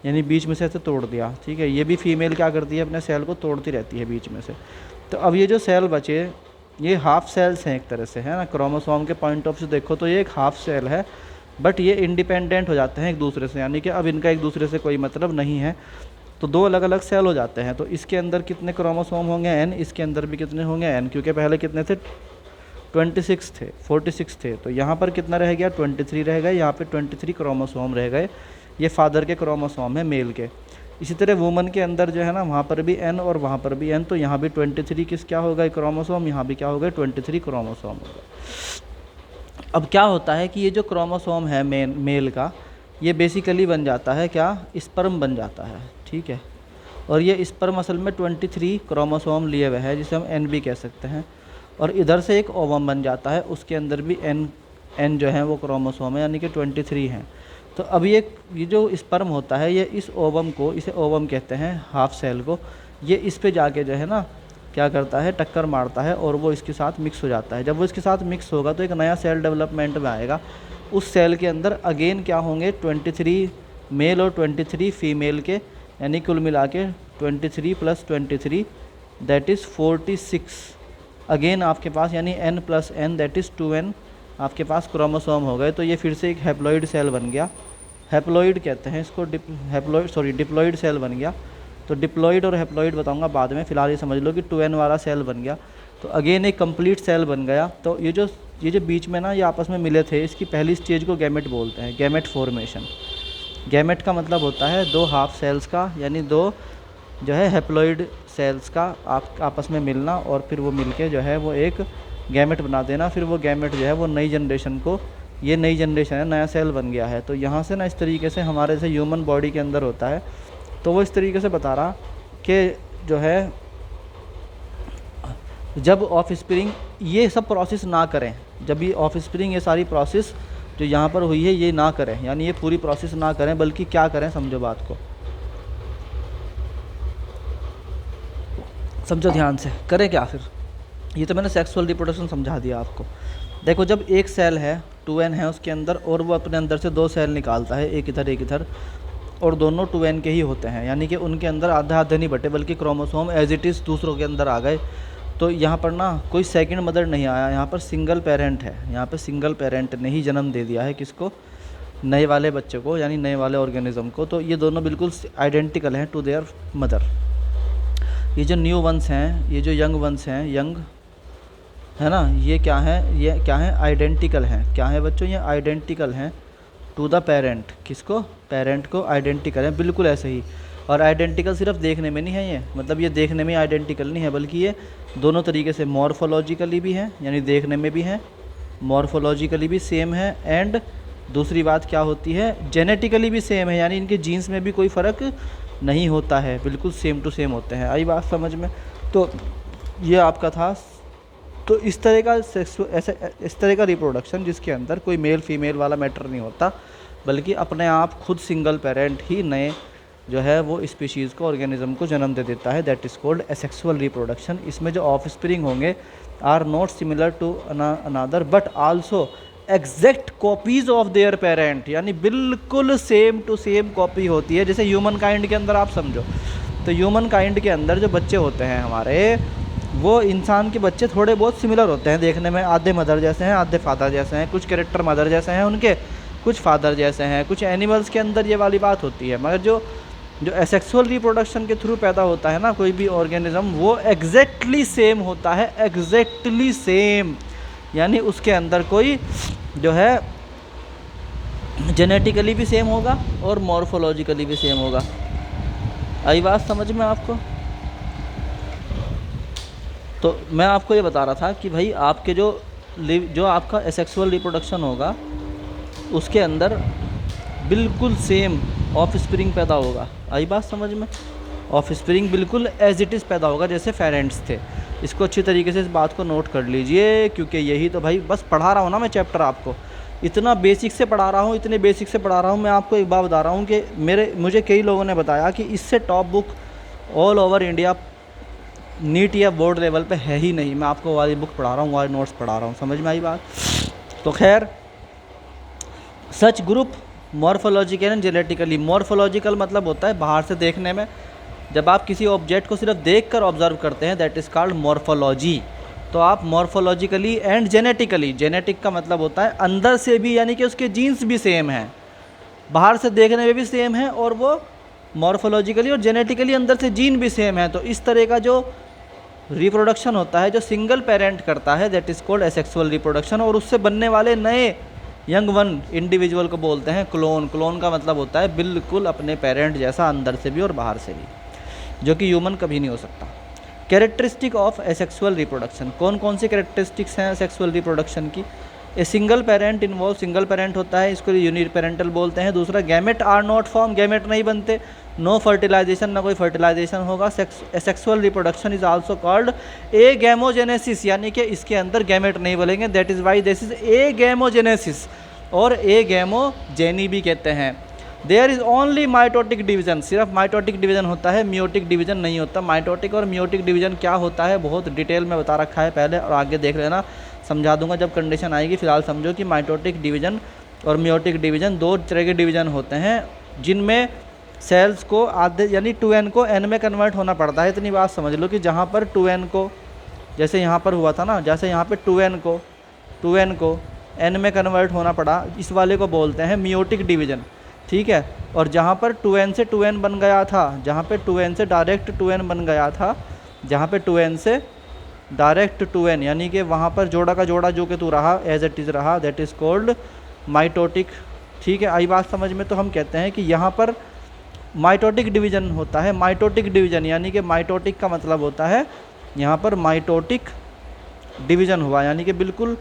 Speaker 1: यानी बीच में से ऐसे तोड़ दिया। ठीक है, ये भी फीमेल क्या करती है, अपने सेल को तोड़ती रहती है बीच में से। तो अब ये जो सेल बचे ये हाफ सेल्स हैं एक तरह से, है ना। क्रोमोसोम के पॉइंट ऑफ से देखो तो ये एक हाफ सेल है, बट ये इंडिपेंडेंट हो जाते हैं एक दूसरे से, यानी कि अब इनका एक दूसरे से कोई मतलब नहीं है। तो दो अलग अलग सेल हो जाते हैं। तो इसके अंदर कितने क्रोमोसोम होंगे n, इसके अंदर भी कितने होंगे n, क्योंकि पहले कितने थे 26 थे, 46 थे। तो यहाँ पर कितना रह गया 23 रह गए, यहाँ पे 23 क्रोमोसोम रह गए। ये फादर के क्रोमोसोम है मेल के। इसी तरह वुमन के अंदर जो है ना वहाँ पर भी n और वहाँ पर भी n, तो यहाँ भी 23 किस क्या होगा क्रोमोसोम, यहाँ भी क्या होगा 23 क्रोमोसोम होगा। अब क्या होता है कि ये जो क्रोमोसोम है मेल का, ये बेसिकली बन जाता है क्या, स्पर्म बन जाता है, ठीक है। और ये स्पर्म असल में 23 क्रोमोसोम लिए हुए है, जिसे हम एन भी कह सकते हैं। और इधर से एक ओवम बन जाता है, उसके अंदर भी एन जो है वो क्रोमोसोम है, यानी कि 23 हैं। तो अब ये जो स्पर्म होता है ये इस ओवम को, इसे ओवम कहते हैं हाफ सेल को, ये इस पे जाके जो है ना क्या करता है, टक्कर मारता है और वो इसके साथ मिक्स हो जाता है। जब वो इसके साथ मिक्स होगा तो एक नया सेल डेवलपमेंट में आएगा। उस सेल के अंदर अगेन क्या होंगे 23 मेल और 23 फीमेल के, यानी कुल मिला के 23 + 23 दैट इज़ 46 अगेन आपके पास, यानी n + n that is 2n आपके पास क्रोमोसोम हो गए। तो ये फिर से एक हैप्लॉइड सेल बन गया, हैप्लॉइड कहते हैं इसको, डिप्लॉइड सेल बन गया। तो डिप्लॉइड और हैप्लॉइड बताऊंगा बाद में, फिलहाल ये समझ लो कि 2n वाला सेल बन गया। तो अगेन एक कंप्लीट सेल बन गया। तो ये जो बीच में ना ये आपस में मिले थे, इसकी पहली स्टेज को गैमेट बोलते हैं, गैमेट फॉर्मेशन। गैमेट का मतलब होता है दो हाफ सेल्स का, यानी दो जो है हैप्लॉइड सेल्स का आपस में मिलना, और फिर वो मिलके जो है वो एक गैमेट बना देना। फिर वो गैमेट जो है वो नई जनरेशन को, ये नई जनरेशन है, नया सेल बन गया है। तो यहाँ से ना इस तरीके से हमारे से ह्यूमन बॉडी के अंदर होता है। तो वो इस तरीके से बता रहा कि जो है जब ऑफ स्प्रिंग ये सब प्रोसेस ना करें, जब ये ऑफ स्प्रिंग ये सारी प्रोसेस जो यहाँ पर हुई है ये ना करें, यानी ये पूरी प्रोसेस ना करें, बल्कि क्या करें, समझो बात को, समझो ध्यान से, करें क्या फिर। ये तो मैंने सेक्सुअल रिप्रोडक्शन समझा दिया आपको। देखो जब एक सेल है 2n है उसके अंदर, और वो अपने अंदर से दो सेल निकालता है, एक इधर एक इधर, और दोनों 2n के ही होते हैं, यानी कि उनके अंदर आधा आधा नहीं बटे, बल्कि क्रोमोसोम एज इट इज़ दूसरों के अंदर आ गए। तो यहाँ पर ना कोई सेकंड मदर नहीं आया, यहाँ पर सिंगल पेरेंट है, यहाँ पर सिंगल पेरेंट ने ही जन्म दे दिया है किसको, नए वाले बच्चे को, यानी नए वाले ऑर्गेनिज्म को। तो ये दोनों बिल्कुल आइडेंटिकल हैं टू देयर मदर। ये जो न्यू वंस हैं, ये जो यंग वंस हैं, यंग है ना, ये क्या है आइडेंटिकल हैं। क्या है बच्चों, ये आइडेंटिकल हैं टू द पेरेंट, किसको, पेरेंट को आइडेंटिकल है, बिल्कुल ऐसे ही। और आइडेंटिकल सिर्फ देखने में नहीं है, ये मतलब ये देखने में आइडेंटिकल नहीं है, बल्कि ये दोनों तरीके से मॉर्फोलॉजिकली भी हैं, यानी देखने में भी हैं, मॉर्फोलॉजिकली भी सेम है, एंड दूसरी बात क्या होती है, जेनेटिकली भी सेम है, यानी इनके जीन्स में भी कोई फ़र्क नहीं होता है, बिल्कुल सेम टू सेम होते हैं। आई बात समझ में। तो ये आपका था। तो इस तरह का इस तरह का रिप्रोडक्शन जिसके अंदर कोई मेल फीमेल वाला मैटर नहीं होता, बल्कि अपने आप खुद सिंगल पेरेंट ही नए जो है वो स्पीशीज़ को, ऑर्गेनिज्म को जन्म दे देता है, that is called asexual reproduction. इसमें जो ऑफ स्प्रिंग होंगे are not similar to another but also exact copies of their parent, यानी बिल्कुल सेम टू सेम कॉपी होती है। जैसे ह्यूमन काइंड के अंदर आप समझो, तो ह्यूमन काइंड के अंदर जो बच्चे होते हैं हमारे, वो इंसान के बच्चे थोड़े बहुत सिमिलर होते हैं देखने में, आधे मदर जैसे हैं, आधे फादर जैसे हैं, कुछ कैरेक्टर मदर जैसे हैं उनके, कुछ फादर जैसे हैं, कुछ एनिमल्स के अंदर ये वाली बात होती है। मगर जो एसेक्सुअल रिप्रोडक्शन के थ्रू पैदा होता है ना कोई भी ऑर्गेनिज्म, वो एग्जैक्टली सेम होता है, एग्जैक्टली सेम, यानी उसके अंदर कोई जो है जेनेटिकली भी सेम होगा और मॉर्फोलॉजिकली भी सेम होगा। आई बात समझ में आपको। तो मैं आपको ये बता रहा था कि भाई आपके जो आपका एसेक्सुअल रिप्रोडक्शन होगा उसके अंदर बिल्कुल सेम ऑफ स्प्रिंग पैदा होगा। आई बात समझ में। ऑफ स्प्रिंग बिल्कुल एज इट इज़ पैदा होगा जैसे पेरेंट्स थे। इसको अच्छी तरीके से इस बात को नोट कर लीजिए, क्योंकि यही तो भाई बस पढ़ा रहा हूँ ना मैं चैप्टर, आपको इतना बेसिक से पढ़ा रहा हूँ, इतने बेसिक से पढ़ा रहा हूँ। मैं आपको एक बात बता रहा हूँ कि मुझे कई लोगों ने बताया कि इससे top book all over India NEET या बोर्ड लेवल पे है ही नहीं। मैं आपको वाली बुक पढ़ा रहा हूँ, वाली नोट्स पढ़ा रहा हूँ, समझ में आई बात। तो खैर, such group morphological and genetically. Morphological मतलब होता है बाहर से देखने में जब आप किसी ऑब्जेक्ट को सिर्फ देख कर ऑब्जर्व करते हैं, दैट इज़ कॉल्ड मॉर्फोलॉजी। तो आप मॉर्फोलॉजिकली एंड जेनेटिकली, जेनेटिक का मतलब होता है अंदर से भी, यानी कि उसके जीन्स भी सेम हैं, बाहर से देखने में भी सेम है, और वो मॉर्फोलॉजिकली और जेनेटिकली अंदर से जीन भी सेम है। तो इस तरह का जो रिप्रोडक्शन होता है जो सिंगल पेरेंट करता है, that is called asexual reproduction. और उससे बनने वाले नए यंग वन इंडिविजुअल को बोलते हैं क्लोन। क्लोन का मतलब होता है बिल्कुल अपने पेरेंट जैसा, अंदर से भी और बाहर से भी, जो कि ह्यूमन कभी नहीं हो सकता। कैरेक्टरिस्टिक ऑफ एसेक्सुअल रिप्रोडक्शन, कौन कौन सी कैरेक्टरिस्टिक्स हैं सेक्सुअल रिप्रोडक्शन की? A single parent involve, single parent होता है, इसको यूनिपेरेंटल बोलते हैं। दूसरा, gamete are not form, gamete नहीं बनते। नो फर्टिलाइजेशन, ना कोई फर्टिलाइजेशन होगा। Sexual reproduction is also called agamogenesis, यानी कि इसके अंदर गैमेट नहीं बोलेंगे, that is why this is agamogenesis, और ए गैमोजेनी भी कहते हैं। There is only mitotic division, सिर्फ माइटोटिक डिवीजन होता है, मियोटिक डिवीजन नहीं होता। माइटोटिक और मियोटिक डिवीजन क्या होता है बहुत डिटेल में बता रखा है पहले, और आगे देख लेना, समझा दूंगा जब कंडीशन आएगी। फिलहाल समझो कि माइटोटिक डिवीजन और मियोटिक डिवीजन दो तरह के डिवीजन होते हैं, जिनमें सेल्स को आधे यानी 2n को n में कन्वर्ट होना पड़ता है। इतनी बात समझ लो कि जहाँ पर 2n को, जैसे यहाँ पर हुआ था ना, जैसे यहाँ पे 2n को n में कन्वर्ट होना पड़ा, इस वाले को बोलते हैं मियोटिक डिवीजन, ठीक है। और जहाँ पर 2n से 2n बन गया था, जहाँ पे 2n से डायरेक्ट 2n बन गया था, जहाँ पे 2n से डायरेक्ट 2n, यानी कि वहाँ पर जोड़ा का जोड़ा जो कि तू रहा एज इट इज़ रहा, दैट इज़ कॉल्ड माइटोटिक, ठीक है। आई बात समझ में? तो हम कहते हैं कि यहाँ पर माइटोटिक डिवीजन होता है। माइटोटिक डिवीजन यानी कि माइटोटिक का मतलब होता है यहाँ पर माइटोटिक डिवीजन हुआ, यानी कि बिल्कुल,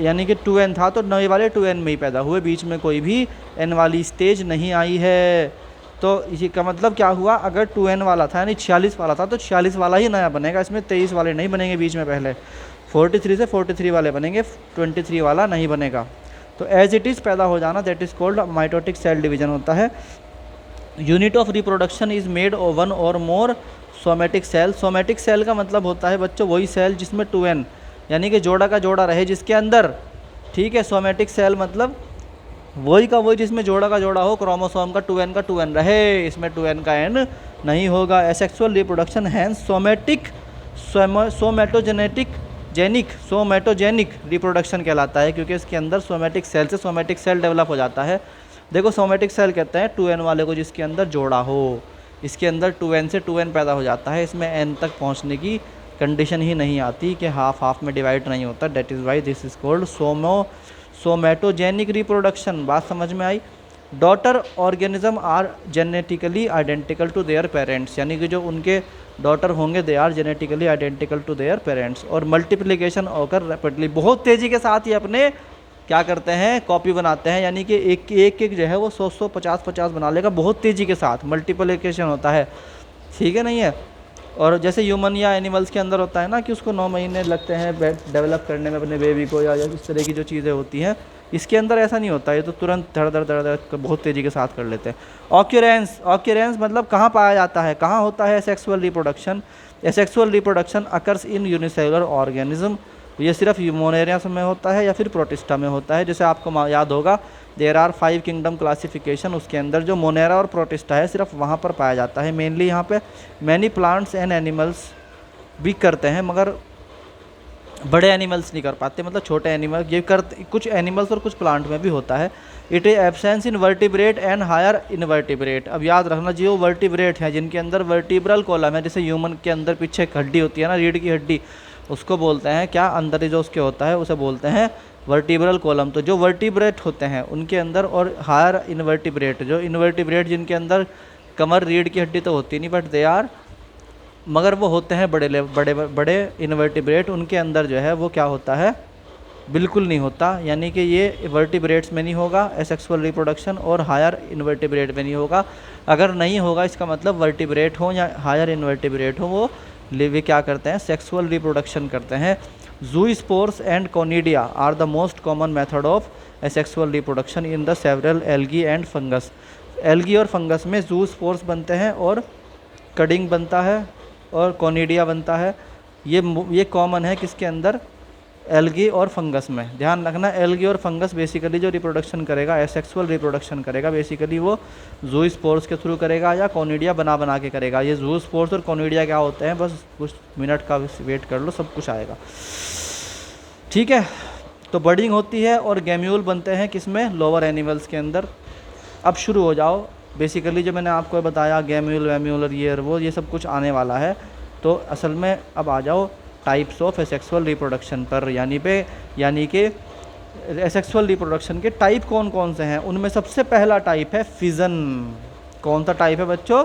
Speaker 1: यानी कि 2n था तो नए वाले 2n में ही पैदा हुए, बीच में कोई भी n वाली स्टेज नहीं आई है। तो इसी का मतलब क्या हुआ, अगर 2n वाला था यानी 46 वाला था तो 46 वाला ही नया बनेगा, इसमें 23 वाले नहीं बनेंगे बीच में, पहले 43 से 43 वाले बनेंगे, 23 वाला नहीं बनेगा। तो एज इट इज़ पैदा हो जाना, that is called mitotic cell division होता है। Unit of reproduction is made of one और more somatic cell. Somatic cell का मतलब होता है बच्चों वही सेल जिसमें 2n यानी कि जोड़ा का जोड़ा रहे जिसके अंदर, ठीक है। सोमेटिक सेल मतलब वही का वही जिसमें जोड़ा का जोड़ा हो, क्रोमोसोम का 2n का 2n रहे, इसमें 2n का n नहीं होगा। Asexual reproduction hence somatic somatogenic reproduction कहलाता है, क्योंकि इसके अंदर सोमेटिक सेल से सोमेटिक सेल डेवलप हो जाता है। देखो सोमेटिक सेल कहते हैं 2n वाले को जिसके अंदर जोड़ा हो, इसके अंदर 2n से 2n पैदा हो जाता है, इसमें n तक पहुंचने की कंडीशन ही नहीं आती कि हाफ हाफ में डिवाइड नहीं होता, that is why this is called somatogenic reproduction. बात समझ में आई? Daughter organism are genetically identical to their parents, यानी कि जो उनके डॉटर होंगे they are genetically identical to their parents. और मल्टीप्लिकेशन होकर रैपिडली, बहुत तेज़ी के साथ ये अपने क्या करते हैं, कॉपी बनाते हैं, यानी कि एक जो है वो 100 50 बना लेगा बहुत तेज़ी के साथ, मल्टीप्लिकेशन होता है, ठीक है नहीं है। और जैसे ह्यूमन या एनिमल्स के अंदर होता है ना कि उसको 9 महीने लगते हैं डेवलप करने में अपने बेबी को, या इस तरह की जो चीज़ें होती हैं, इसके अंदर ऐसा नहीं होता, ये तो तुरंत धड़ धड़ बहुत तेज़ी के साथ कर लेते हैं। ऑक्यूरेंस मतलब कहाँ पाया जाता है, कहाँ होता है sexual reproduction? Asexual reproduction occurs in unicellular organism, ये सिर्फ मोनेरिया में होता है या फिर प्रोटिस्टा में होता है। जैसे आपको याद होगा देयर आर 5 किंगडम क्लासिफिकेशन, उसके अंदर जो मोनेरा और प्रोटिस्टा है सिर्फ वहाँ पर पाया जाता है मेनली। यहाँ पे मैनी प्लांट्स एंड एनिमल्स भी करते हैं, मगर बड़े एनिमल्स नहीं कर पाते, मतलब छोटे एनिमल ये करते, कुछ एनिमल्स और कुछ प्लांट में भी होता है। It is absence in vertebrate and higher invertebrate. अब याद रखना जो वर्टिब्रेट हैं जिनके अंदर वर्टिब्रल कॉलम है, जैसे ह्यूमन के अंदर पीछे एक हड्डी होती है ना, रीढ़ की हड्डी, उसको बोलते हैं क्या, अंदर जो उसके होता है उसे बोलते हैं वर्टिब्रल कॉलम। तो जो वर्टिब्रेट होते हैं उनके अंदर, और हायर इनवर्टिब्रेट, जो इनवर्टिब्रेट जिनके अंदर कमर रीढ़ की हड्डी तो होती नहीं, बट दे आर, मगर वो होते हैं बड़े इनवर्टिब्रेट, उनके अंदर जो है वो क्या होता है, बिल्कुल नहीं होता। यानी कि ये वर्टिब्रेट्स में नहीं होगा एसेक्सुअल रिप्रोडक्शन, और हायर इनवर्टिब्रेट में नहीं होगा। अगर नहीं होगा इसका मतलब वर्टिब्रेट हो या हायर इनवर्टिब्रेट हो, वो वे क्या करते हैं, सेक्सुअल रिप्रोडक्शन करते हैं। Zoospores and conidia are the most common method of asexual reproduction in the several algae and fungus. Algae और फंगस में ज़ूस्पोर्स बनते हैं और कडिंग बनता है और कोनिडिया बनता है। ये कॉमन है किसके अंदर, एल्गी और फंगस में। ध्यान रखना, एल्गी और फंगस बेसिकली जो रिप्रोडक्शन करेगा, एसेक्सुअल रिप्रोडक्शन करेगा, बेसिकली वो ज़ूस्पोर्स के थ्रू करेगा या कॉनिडिया बना के करेगा। ये ज़ूस्पोर्स और कॉनिडिया क्या होते हैं, बस कुछ मिनट का वेट कर लो, सब कुछ आएगा। ठीक है, तो बर्डिंग होती है और गैम्यूल बनते हैं किसमें, लोअर एनिमल्स के अंदर। अब शुरू हो जाओ, बेसिकली जो मैंने आपको बताया गैम्यूल वैम्यूल और ये सब कुछ आने वाला है। तो असल में अब आ जाओ टाइप्स ऑफ एसेक्सुअल रिप्रोडक्शन पर, यानी कि एसेक्सुअल रिप्रोडक्शन के टाइप कौन कौन से हैं। उनमें सबसे पहला टाइप है फिजन। कौन सा टाइप है बच्चों,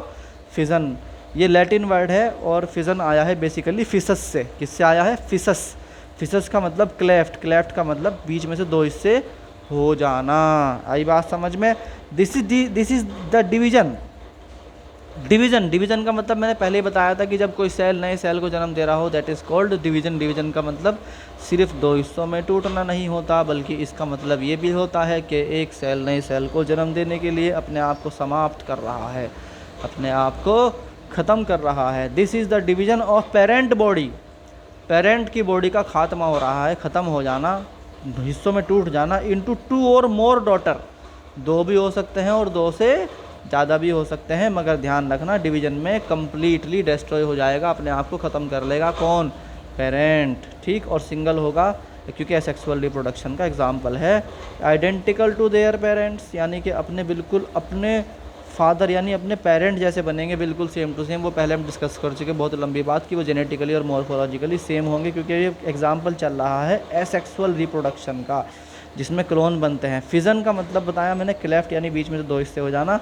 Speaker 1: फिजन। ये लैटिन वर्ड है और फिजन आया है बेसिकली फिसस से। किससे आया है, फिसस। फिसस का मतलब क्लेफ्ट, क्लेफ्ट का मतलब बीच में से दो हिस्से हो जाना। आई बात समझ में। दिस इज द डिवीजन का मतलब मैंने पहले ही बताया था कि जब कोई सेल नए सेल को जन्म दे रहा हो, that is called division. Division का मतलब सिर्फ दो हिस्सों में टूटना नहीं होता, बल्कि इसका मतलब ये भी होता है कि एक सेल नए सेल को जन्म देने के लिए अपने आप को समाप्त कर रहा है, अपने आप को ख़त्म कर रहा है। This is the division of parent body. Parent की बॉडी का खात्मा हो रहा है, ख़त्म हो जाना, हिस्सों में टूट जाना। इनटू 2 और मोर डॉटर, 2 भी हो सकते हैं और 2 से ज़्यादा भी हो सकते हैं, मगर ध्यान रखना डिवीजन में कंप्लीटली डिस्ट्रॉय हो जाएगा, अपने आप को ख़त्म कर लेगा कौन, पेरेंट। ठीक, और सिंगल होगा क्योंकि एसेक्सुअल रिप्रोडक्शन का एग्जाम्पल है। आइडेंटिकल टू देयर पेरेंट्स, यानी कि अपने बिल्कुल अपने फादर यानी अपने पेरेंट जैसे बनेंगे, बिल्कुल सेम टू सेम। वो पहले हम डिस्कस कर चुके, बहुत लंबी बात कि वो जेनेटिकली और मॉर्फोलॉजिकली सेम होंगे, क्योंकि ये एग्जाम्पल चल रहा है एसेक्सुअल रिप्रोडक्शन का, जिसमें क्लोन बनते हैं। फिजन का मतलब बताया मैंने, क्लेफ्ट यानी बीच में से 2 हिस्से हो जाना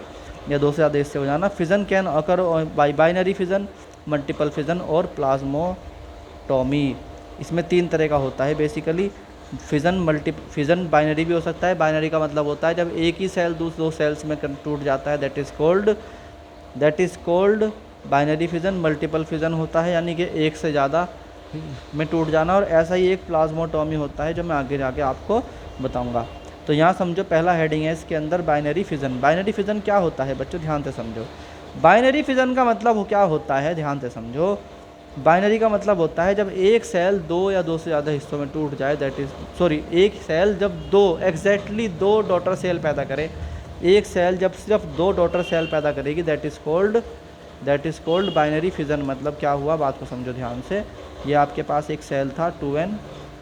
Speaker 1: या 2 से ज़्यादा हिस्से हो जाना। Fission can occur by binary fission, multiple fission और प्लाज्मोटॉमी। इसमें 3 तरह का होता है बेसिकली। फिजन बाइनरी भी हो सकता है। बाइनरी का मतलब होता है जब एक ही सेल 2 सेल्स में टूट जाता है, that is called binary fission. Multiple fission होता है यानी कि एक से ज़्यादा में टूट जाना, और ऐसा ही एक प्लाज्मोटॉमी होता है जो मैं आगे जाके आपको बताऊंगा। तो यहाँ समझो पहला हेडिंग है इसके अंदर बाइनरी फिजन। बाइनरी फिजन क्या होता है बच्चों, ध्यान से समझो। बाइनरी फिजन का मतलब क्या होता है, ध्यान से समझो। बाइनरी का मतलब होता है जब एक सेल 2 या 2 से ज़्यादा हिस्सों में टूट जाए, एक सेल जब एग्जैक्टली 2 डॉटर सेल पैदा करे, एक सेल जब सिर्फ 2 डॉटर सेल पैदा करेगी, that is called binary fission. मतलब क्या हुआ, बात को समझो ध्यान से। ये आपके पास एक सेल था 2n,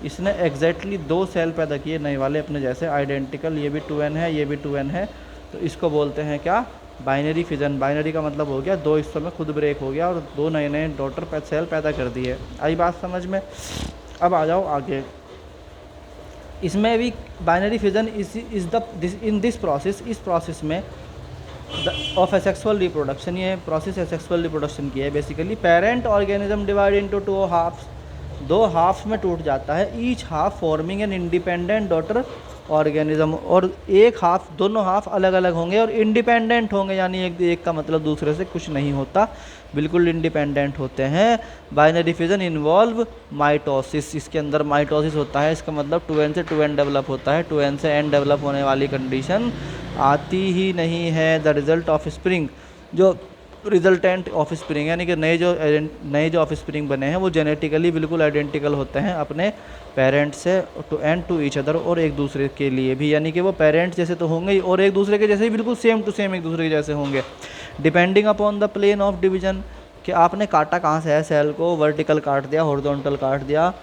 Speaker 1: इसने एग्जैक्टली 2 सेल पैदा किए नए वाले अपने जैसे आइडेंटिकल, ये भी 2n है, ये भी 2n है, तो इसको बोलते हैं क्या, बाइनरी फिजन। बाइनरी का मतलब हो गया 2 हिस्सों में खुद ब्रेक हो गया और 2 नए डॉटर सेल पैदा कर दिए। आई बात समझ में। अब आ जाओ आगे। इसमें भी binary fission in this process, इस प्रोसेस में ऑफ एसेक्सुअल रिप्रोडक्शन, ये प्रोसेस एसेक्सुअल रिप्रोडक्शन की है basically. Parent organism divide into 2 halves, 2 halves में टूट जाता है। Each half forming an independent daughter organism, और एक हाफ, दोनों हाफ अलग अलग होंगे और इंडिपेंडेंट होंगे, यानी एक का मतलब दूसरे से कुछ नहीं होता, बिल्कुल इंडिपेंडेंट होते हैं। बाइनरी फिजन इन्वॉल्व माइटोसिस, इसके अंदर माइटोसिस होता है, इसका मतलब 2n से 2n डेवलप होता है। 2n से n डेवलप होने वाली कंडीशन आती ही नहीं है। द रिजल्ट ऑफ स्प्रिंग, जो रिजल्टेंट ऑफ स्प्रिंग यानी कि नए जो ऑफ स्प्रिंग बने हैं वो जेनेटिकली बिल्कुल आइडेंटिकल होते हैं अपने पेरेंट्स से, टू ईच अदर, और एक दूसरे के लिए भी, यानी कि वो पेरेंट्स जैसे तो होंगे ही और एक दूसरे के जैसे ही बिल्कुल सेम टू सेम एक दूसरे के जैसे होंगे। Depending upon the plane of division, कि आपने काटा कहाँ से है सेल को, वर्टिकल काट दिया, हॉरिजॉन्टल काट दिया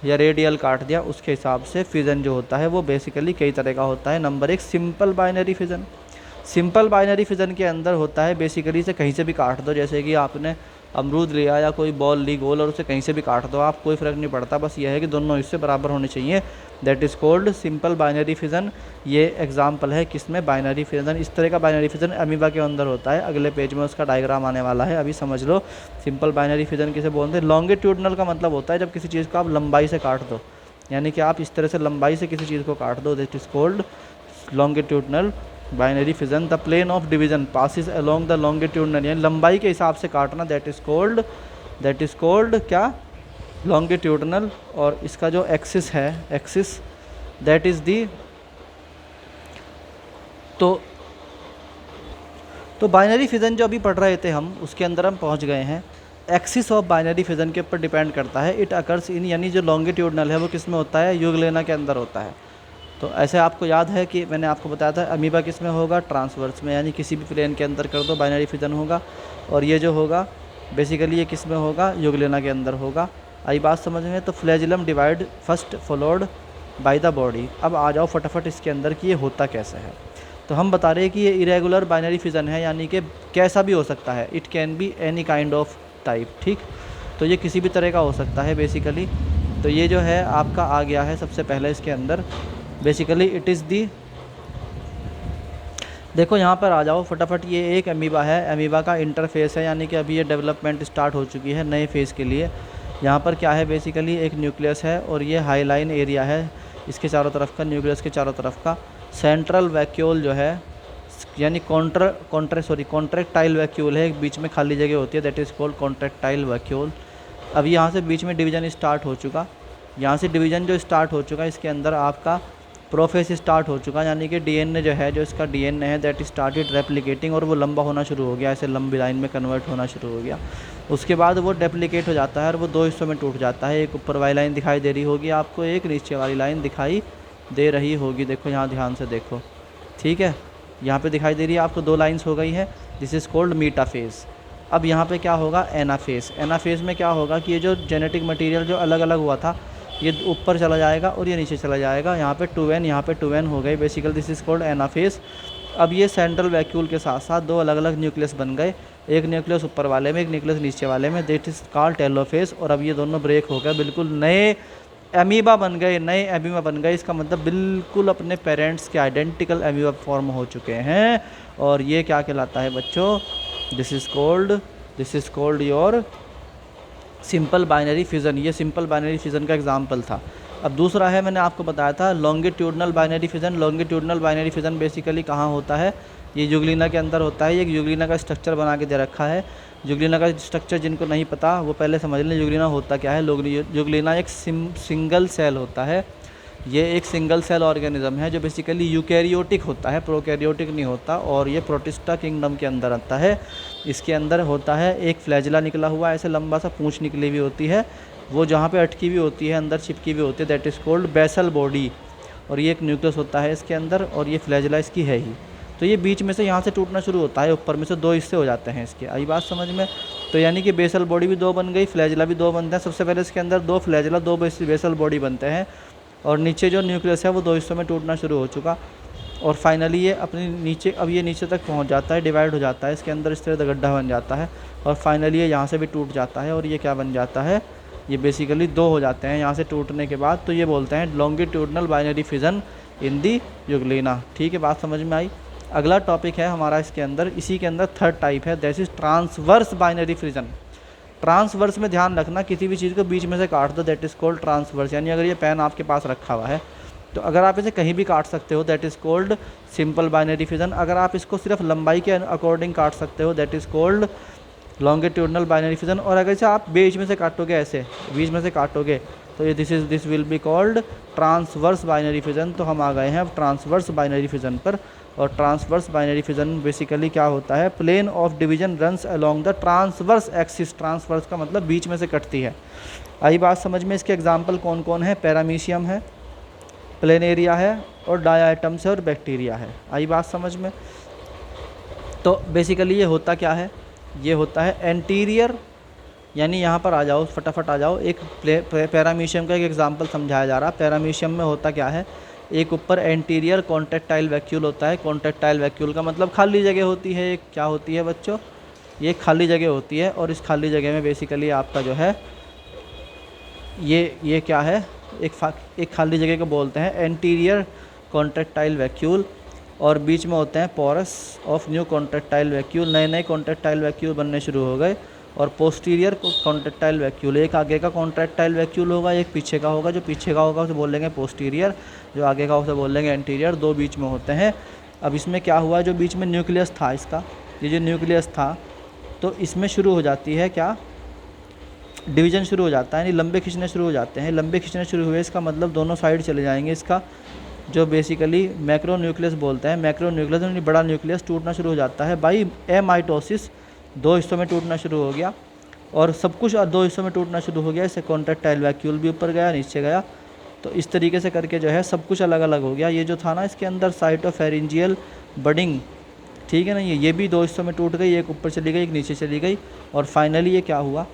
Speaker 1: या रेडियल काट दिया, उसके हिसाब से फिजन जो होता है वो बेसिकली कई तरह का होता है। Number 1 simple binary fission. Simple binary fission के अंदर होता है बेसिकली से कहीं से भी काट दो, जैसे कि आपने अमरूद लिया या कोई बॉल ली गोल और उसे कहीं से भी काट दो आप, कोई फ़र्क नहीं पड़ता, बस यह है कि दोनों हिस्से बराबर होने चाहिए, that is called simple binary fission. ये एग्जांपल है किसमें, बाइनरी फिजन। इस तरह का बाइनरी फिजन अमीबा के अंदर होता है, अगले पेज में उसका डायग्राम आने वाला है, अभी समझ लो। सिंपल बाइनरी फिजन किसे बोलते हैं। लॉन्गिट्यूडनल का मतलब होता है जब किसी चीज़ को आप लंबाई से काट दो, यानी कि आप इस तरह से लंबाई से किसी चीज़ को काट दो, that is called longitudinal binary fission. The plane of division passes along the longitudinal, यानी लंबाई के हिसाब से काटना, दैट इज़ कॉल्ड क्या, लॉन्गिट्यूडनल। और इसका जो एक्सिस है, एक्सिस दैट इज़ दी, तो बाइनरी फिजन जो अभी पढ़ रहे थे हम, उसके अंदर हम पहुंच गए हैं। एक्सिस ऑफ बाइनरी फिजन के ऊपर डिपेंड करता है। इट अकर्स इन, यानी जो लॉन्गिट्यूडनल है वो किस में होता है, यूग्लेना के अंदर होता है। तो ऐसे आपको याद है कि मैंने आपको बताया था अमीबा किस में होगा, ट्रांसवर्स में, यानी किसी भी प्लेन के अंदर कर दो बाइनरी फिजन होगा। और ये जो होगा बेसिकली ये किस में होगा, यूग्लेना के अंदर होगा। आई बात समझ में। तो flagellum divide first followed by the body. अब आ जाओ फटाफट इसके अंदर कि ये होता कैसे है। तो हम बता रहे हैं कि ये इरेगुलर बाइनरी फिजन है, यानी कि कैसा भी हो सकता है, it can be any kind of type, ठीक। तो ये किसी भी तरह का हो सकता है बेसिकली। तो ये जो है आपका आ गया है सबसे पहले इसके अंदर बेसिकली इट इज़ दी, देखो यहाँ पर आ जाओ फटाफट। ये एक अमीबा है, अमीबा का इंटरफेस है, यानी कि अभी ये डेवलपमेंट स्टार्ट हो चुकी है नए फेज़ के लिए। यहाँ पर क्या है बेसिकली एक न्यूक्लियस है और ये हाईलाइन एरिया है इसके चारों तरफ का, न्यूक्लियस के चारों तरफ का। सेंट्रल वैक्यूल जो है यानी कॉन्ट्रैक्टाइल वैक्यूल है, एक बीच में खाली जगह होती है, that is called contractile vacuole. अब यहाँ से बीच में डिवीज़न स्टार्ट हो चुका, यहाँ से डिवीज़न जो स्टार्ट हो चुका इसके अंदर आपका प्रोफेस स्टार्ट हो चुका, यानी कि डीएनए जो है, जो इसका डीएनए है दैट स्टार्टेड रेप्लिकेटिंग, और वो लंबा होना शुरू हो गया, ऐसे लंबी लाइन में कन्वर्ट होना शुरू हो गया। उसके बाद वो डेप्लिकेट हो जाता है और वो दो हिस्सों में टूट जाता है। एक ऊपर वाली लाइन दिखाई दे रही होगी आपको, एक नीचे वाली लाइन दिखाई दे रही होगी। देखो यहाँ ध्यान से देखो, ठीक है, यहाँ पे दिखाई दे रही है आपको, दो लाइंस हो गई है। This is called metaphase. अब यहाँ पे क्या होगा, एनाफेज। एनाफेज में क्या होगा कि ये जो जेनेटिक मटेरियल जो अलग अलग हुआ था ये ऊपर चला जाएगा और ये नीचे चला जाएगा। यहाँ पे 2n, यहाँ पे 2n हो गई बेसिकल, दिस इज़ कॉल्ड एनाफेज। अब ये सेंट्रल वैक्यूल के साथ साथ दो अलग अलग न्यूक्लियस बन गए, एक न्यूक्लियस ऊपर वाले में, एक न्यूक्लियस नीचे वाले में, दैट इज़ कॉल्ड टेलोफेज। और अब ये दोनों ब्रेक हो गए, बिल्कुल नए एमीबा बन गए, नए एमीबा बन गए। इसका मतलब बिल्कुल अपने पेरेंट्स के आइडेंटिकल एमीबा फॉर्म हो चुके हैं। और ये क्या कहलाता है बच्चों, this is called your simple binary fission. ये सिंपल बाइनरी फिजन का एग्जांपल था। अब दूसरा है, मैंने आपको बताया था longitudinal binary fission. Longitudinal binary fission basically कहाँ होता है, ये यूग्लिना के अंदर होता है। ये यूग्लिना का स्ट्रक्चर बना के दे रखा है। यूग्लिना का स्ट्रक्चर जिनको नहीं पता वो पहले समझ लें यूग्लिना होता क्या है। यूग्लिना एक सिंगल सेल होता है, ये एक सिंगल सेल ऑर्गेनिज्म है जो बेसिकली यूकैरियोटिक होता है, प्रोकैरियोटिक नहीं होता। और ये प्रोटिस्टा किंगडम के अंदर आता है। इसके अंदर होता है एक फ्लैजिला निकला हुआ, ऐसे लंबा सा पूंछ निकली हुई होती है, वो जहाँ पे अटकी हुई होती है, अंदर चिपकी हुई होती है, that is called basal body. और ये एक न्यूक्लियस होता है इसके अंदर, और ये फ्लैजिला इसकी है ही। तो ये बीच में से यहाँ से टूटना शुरू होता है, ऊपर में से दो हिस्से हो जाते हैं इसके। आई बात समझ में। तो यानी कि बेसल बॉडी भी दो बन गई, फ्लैजिला भी दो बनते हैं। सबसे पहले इसके अंदर दो फ्लैजिला, दो बेसल बॉडी बनते हैं, और नीचे जो न्यूक्लियस है वो दो हिस्सों में टूटना शुरू हो चुका। और फाइनली ये अपने नीचे, अब ये नीचे तक पहुंच जाता है, डिवाइड हो जाता है, इसके अंदर इस तरह गड्ढा बन जाता है, और फाइनली ये यहाँ से भी टूट जाता है। और ये क्या बन जाता है, ये बेसिकली दो हो जाते हैं यहाँ से टूटने के बाद। तो ये बोलते हैं लॉन्गिट्यूडनल बाइनरी फिजन इन दी यूग्लिना। ठीक है, बात समझ में आई। अगला टॉपिक है हमारा इसके अंदर, इसी के अंदर थर्ड टाइप है, that is transverse binary fission. Transverse में ध्यान रखना, किसी भी चीज़ को बीच में से काट दो, दैट इज़ कॉल्ड ट्रांसवर्स। यानी अगर ये पेन आपके पास रखा हुआ है तो अगर आप इसे कहीं भी काट सकते हो, that is called simple binary fission. अगर आप इसको सिर्फ लंबाई के अकॉर्डिंग काट सकते हो, that is called longitudinal binary fission. और अगर इसे आप बीच में से काटोगे, ऐसे बीच में से काटोगे, तो ये this will be called transverse binary fission. तो हम आ गए हैं अब ट्रांसवर्स बाइनरी फिजन पर। और ट्रांसवर्स बाइनरी फिजन बेसिकली क्या होता है, plane of division runs along the transverse axis. Transverse का मतलब बीच में से कटती है। आई बात समझ में। इसके एग्जाम्पल कौन कौन है, पैरामीशियम है, प्लेनेरिया है, और डायाटम्स है, और बैक्टीरिया है। आई बात समझ में। तो बेसिकली ये होता क्या है, ये होता है एंटीरियर, यानी यहाँ पर आ जाओ, फटाफट आ जाओ। एक पैरामीशियम का एक एग्जांपल समझाया जा रहा है। पैरामीशियम में होता क्या है, एक ऊपर एंटीरियर कॉन्ट्रैक्टाइल वैक्यूल होता है। कॉन्ट्रैक्टाइल वैक्यूल का मतलब खाली जगह होती है। एक क्या होती है बच्चों, ये खाली जगह होती है, और इस खाली जगह में बेसिकली आपका जो है ये क्या है, एक खाली जगह को बोलते हैं एंटीरियर कॉन्ट्रैक्टाइल वैक्यूल। और बीच में होते हैं pores of new contractile vacuole, नए नए कॉन्ट्रैक्टाइल वैक्यूल बनने शुरू हो गए। और पोस्टीरियर कॉन्ट्रैक्टाइल वैक्यूल, एक आगे का कॉन्ट्रैक्टाइल वैक्यूल होगा, एक पीछे का होगा। जो पीछे का होगा उसे बोल लेंगे पोस्टीरियर, जो आगे का उसे बोल लेंगे एंटीरियर। दो बीच में होते हैं। अब इसमें क्या हुआ, जो बीच में न्यूक्लियस था इसका, ये जो न्यूक्लियस था, तो इसमें शुरू हो जाती है क्या, डिवीज़न शुरू हो जाता है, यानी लंबे खींचने शुरू हो जाते हैं। लंबे खींचने शुरू हुए इसका मतलब दोनों साइड चले जाएंगे। इसका जो बेसिकली मैक्रो न्यूक्लियस बोलते हैं, मैक्रो न्यूक्लियस यानी बड़ा न्यूक्लियस टूटना शुरू हो जाता है बाई एमाइटोसिस, दो हिस्सों में टूटना शुरू हो गया। और सब कुछ दो हिस्सों में टूटना शुरू हो गया। इससे कॉन्ट्रैक्टाइल वैक्यूल भी ऊपर गया, नीचे गया, तो इस तरीके से करके जो है सब कुछ अलग अलग हो गया। ये जो था ना इसके अंदर साइटोफेरेंजियल बडिंग, ठीक है ना, ये भी दो हिस्सों में टूट गई, एक ऊपर चली गई, एक नीचे चली गई, और फाइनली ये क्या हुआ,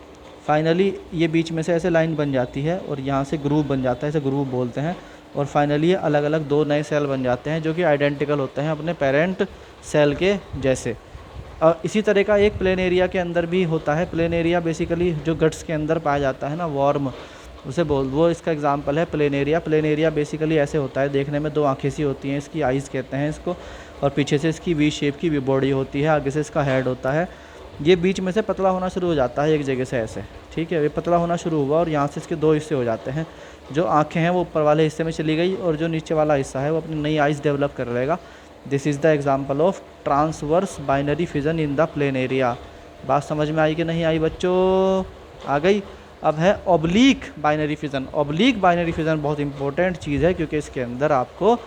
Speaker 1: फाइनली ये बीच में से ऐसे लाइन बन जाती है और यहाँ से ग्रूव बन जाता है, इसे ग्रूव बोलते हैं, और फाइनली ये अलग अलग दो नए सेल बन जाते हैं जो कि आइडेंटिकल होते हैं अपने पेरेंट सेल के जैसे। और इसी तरह का एक प्लेन एरिया के अंदर भी होता है। प्लेन एरिया बेसिकली जो गट्स के अंदर पाया जाता है ना, वॉर्म, उसे वो इसका एग्जांपल है plain area. Plain area basically ऐसे होता है, देखने में दो आंखें सी होती हैं, इसकी आइज़ कहते हैं इसको, और पीछे से इसकी वी शेप की भी बॉडी होती है, आगे से इसका हेड होता है। ये बीच में से पतला होना शुरू हो जाता है एक जगह से ऐसे, ठीक है, ये पतला होना शुरू हुआ और यहाँ से इसके दो हिस्से हो जाते हैं। जो आँखें हैं वो ऊपर वाले हिस्से में चली गई और जो नीचे वाला हिस्सा है वो अपनी नई आइज़ डेवलप कर लेगा। This is the example of transverse binary fission in the plain area. बात समझ में आई कि नहीं आई बच्चों? आ गई। अब है oblique binary fission. Oblique binary fission बहुत इंपॉर्टेंट चीज़ है क्योंकि इसके अंदर आपको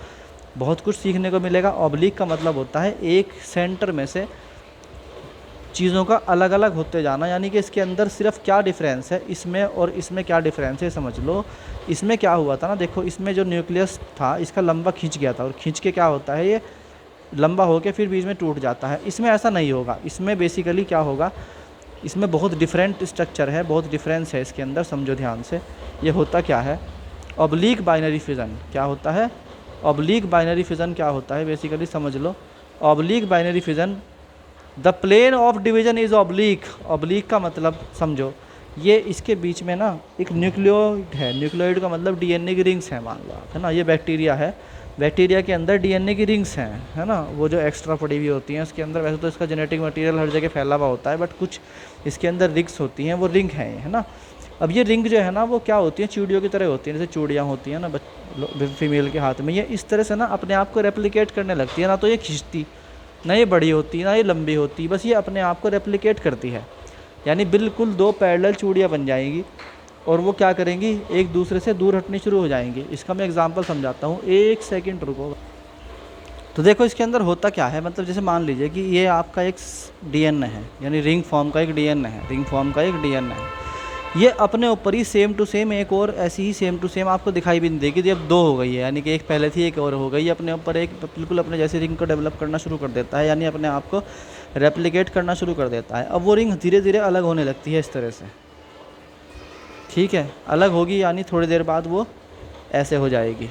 Speaker 1: बहुत कुछ सीखने को मिलेगा। ऑब्लीक का मतलब होता है एक सेंटर में से चीज़ों का अलग अलग होते जाना, यानी कि इसके अंदर सिर्फ क्या डिफरेंस है इसमें और इसमें, क्या डिफरेंस है समझ लो। इसमें क्या हुआ था ना, देखो इसमें जो न्यूक्लियस था इसका लंबा खींच गया था और खींच के क्या होता है ये लंबा होकर फिर बीच में टूट जाता है। इसमें ऐसा नहीं होगा। इसमें बेसिकली क्या होगा, इसमें बहुत डिफरेंट स्ट्रक्चर है, बहुत डिफरेंस है इसके अंदर, समझो ध्यान से। ये होता क्या है, ऑब्लीक बाइनरी फिजन क्या होता है, ऑब्लीक बाइनरी फिजन क्या होता है बेसिकली समझ लो। Oblique binary fission, the plane of division is oblique. Oblique का मतलब समझो, ये इसके बीच में ना एक न्यूक्लियोइड है। न्यूक्लियोइड का मतलब डीएनए की रिंग्स हैं, मान लो आप, है ना। ये बैक्टीरिया है, बैक्टीरिया के अंदर डीएनए की रिंग्स हैं, है ना, वो जो एक्स्ट्रा पड़ी हुई होती हैं उसके अंदर। वैसे तो इसका जेनेटिक मटेरियल हर जगह फैला हुआ होता है, बट कुछ इसके अंदर रिंग्स होती हैं, वो रिंग हैं, है ना। अब ये रिंग जो है ना वो क्या होती है, चूड़ियों की तरह होती हैं, जैसे चूड़ियाँ होती हैं ना फीमेल के हाथ में। ये इस तरह से ना अपने आप को रेप्लिकेट करने लगती है, ना तो ये खींचती, ना ये बड़ी होती, ना ये लंबी होती, बस ये अपने आप को रेप्लिकेट करती है। यानी बिल्कुल दो पैरेलल चूड़ियाँ बन जाएंगी और वो क्या करेंगी, एक दूसरे से दूर हटनी शुरू हो जाएंगी। इसका मैं एग्जांपल समझाता हूँ, एक सेकंड रुको। तो देखो इसके अंदर होता क्या है, मतलब जैसे मान लीजिए कि ये आपका एक डीएनए है, यानी रिंग फॉर्म का एक डीएनए है, रिंग फॉर्म का एक डीएनए है। ये अपने ऊपर ही सेम टू सेम एक और ऐसी ही सेम टू सेम आपको दिखाई भी नहीं देगी। ये अब दो हो गई है, यानी कि एक पहले थी एक और हो गई। अपने ऊपर एक बिल्कुल अपने जैसे रिंग को डेवलप करना शुरू कर देता है, यानी अपने आप को रेप्लिकेट करना शुरू कर देता है। अब वो रिंग धीरे धीरे अलग होने लगती है इस तरह से, ठीक है, अलग होगी, यानी थोड़ी देर बाद वो ऐसे हो जाएगी,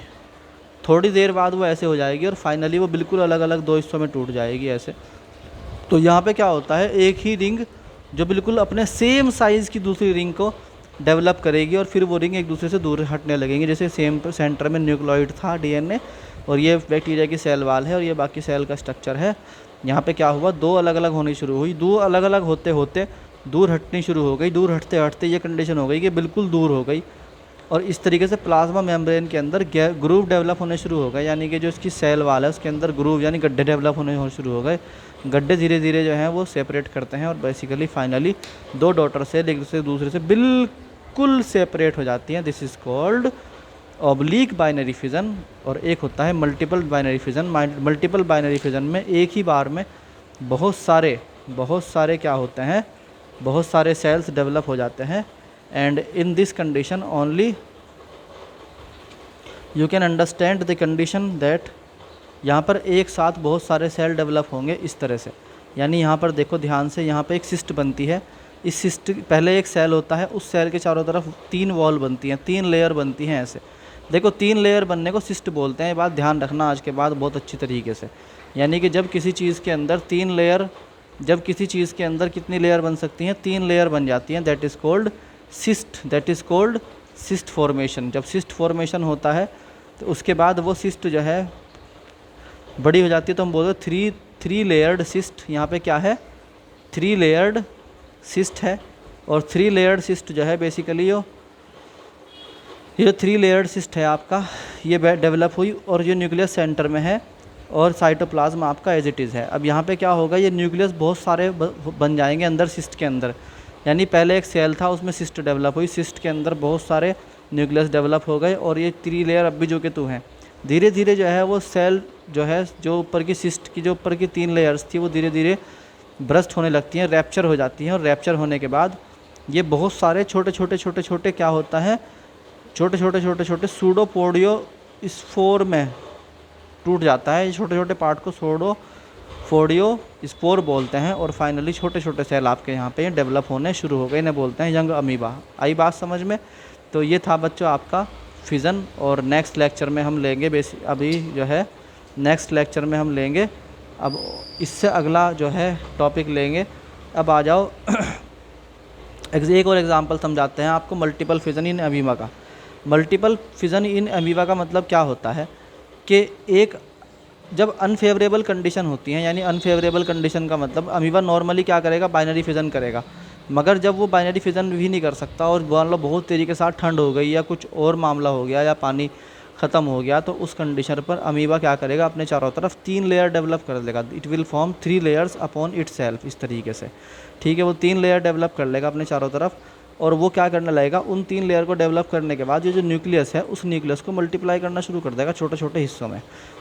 Speaker 1: थोड़ी देर बाद वो ऐसे हो जाएगी और फाइनली वो बिल्कुल अलग अलग दो हिस्सों में टूट जाएगी ऐसे। तो यहाँ पे क्या होता है, एक ही रिंग जो बिल्कुल अपने सेम साइज़ की दूसरी रिंग को डेवलप करेगी और फिर वो रिंग एक दूसरे से दूर हटने लगेंगे। जैसे सेम सेंटर में न्यूक्लियोइड था डीएनए, और ये बैक्टीरिया की सेल वाल है और ये बाकी सेल का स्ट्रक्चर है। यहाँ पे क्या हुआ, दो अलग अलग होनी शुरू हुई, दो अलग अलग होते होते दूर हटनी शुरू हो गई, दूर हटते हटते ये कंडीशन हो गई कि बिल्कुल दूर हो गई। और इस तरीके से प्लाज्मा मेम्ब्रेन के अंदर ग्रूव डेवलप होने शुरू हो गए, यानी कि जो इसकी सेल वाल है उसके अंदर ग्रूव यानी गड्ढे डेवलप होने शुरू हो गए। गड्ढे धीरे धीरे जो हैं वो सेपरेट करते हैं और बेसिकली फाइनली दो डॉटर सेल एक दूसरे से बिल्कुल सेपरेट हो जाती हैं। This is called oblique binary fission. और एक होता है multiple binary fission. Multiple binary fission में एक ही बार में बहुत सारे क्या होते हैं, बहुत सारे सेल्स डेवलप हो जाते हैं। And in this condition only you can understand the condition that यहाँ पर एक साथ बहुत सारे सेल डेवलप होंगे इस तरह से। यानी यहाँ पर देखो ध्यान से, यहाँ पे एक सिस्ट बनती है। इस सिस्ट पहले एक सेल होता है, उस सेल के चारों तरफ 3 वॉल बनती हैं, 3 लेयर बनती हैं ऐसे। देखो 3 लेयर बनने को सिस्ट बोलते हैं, ये बात ध्यान रखना आज के बाद बहुत अच्छी तरीके से। यानी कि जब किसी चीज़ के अंदर 3 लेयर, जब किसी चीज़ के अंदर कितनी लेयर बन सकती हैं, 3 लेयर बन जाती हैं, that is cold cyst, that is cold cyst formation. जब सिस्ट फॉर्मेशन होता है तो उसके बाद वो सिस्ट जो है बड़ी हो जाती है, तो हम बोलते थ्री लेयर्ड सिस्ट। यहाँ पे क्या है, 3 लेयर्ड सिस्ट है। और 3 लेयर्ड सिस्ट जो है बेसिकली ये जो 3 लेयर्ड सिस्ट है आपका, ये डेवलप हुई और ये न्यूक्लियस सेंटर में है और साइटोप्लाज्म आपका एज इट इज़ है। अब यहाँ पे क्या होगा, ये न्यूक्लियस बहुत सारे बन जाएंगे अंदर सिस्ट के अंदर। यानी पहले एक सेल था उसमें सिस्ट डेवलप हुई, सिस्ट के अंदर बहुत सारे न्यूक्लियस डेवलप हो गए और ये 3 लेयर अब भी जो कि 2 हैं। धीरे धीरे जो है वो सेल जो है, जो ऊपर की सिस्ट की जो ऊपर की 3 लेयर्स थी वो धीरे धीरे ब्रस्ट होने लगती हैं, रैप्चर हो जाती हैं। और रैप्चर होने के बाद ये बहुत सारे छोटे छोटे छोटे छोटे क्या होता है, छोटे छोटे छोटे छोटे सूडोपोडियो स्पोर में टूट जाता है। ये छोटे छोटे पार्ट को सूडोपोडियो स्पोर बोलते हैं और फाइनली छोटे छोटे सेल आपके यहाँ पे डेवलप होने शुरू हो गए, इन्हें बोलते हैं यंग अमीबा। आई बात समझ में? तो ये था बच्चों आपका फिज़न, और नेक्स्ट लेक्चर में हम लेंगे अभी जो है नेक्स्ट लेक्चर में हम लेंगे, अब इससे अगला जो है टॉपिक लेंगे। अब आ जाओ एक और एग्जांपल समझाते हैं आपको मल्टीपल फिज़न इन अमीबा का। मल्टीपल फिज़न इन अमीबा का मतलब क्या होता है कि एक जब अनफेवरेबल कंडीशन होती हैं, यानी अनफेवरेबल कंडीशन का मतलब अमीबा नॉर्मली क्या करेगा, बाइनरी फिज़न करेगा, मगर जब वो बाइनरी फिज़न भी नहीं कर सकता और मान लो बहुत तेज़ी के साथ ठंड हो गई या कुछ और मामला हो गया या पानी ख़त्म हो गया, तो उस कंडीशन पर अमीबा क्या करेगा, अपने चारों तरफ 3 लेयर डेवलप कर लेगा। It will form 3 layers upon it self, इस तरीके से, ठीक है। वो 3 लेयर डेवलप कर लेगा अपने चारों तरफ, और वो क्या करने लगेगा, उन 3 लेयर को डेवलप करने के बाद ये जो न्यूक्लियस है उस न्यूक्लियस को मल्टीप्लाई करना शुरू कर देगा छोटे छोटे हिस्सों में।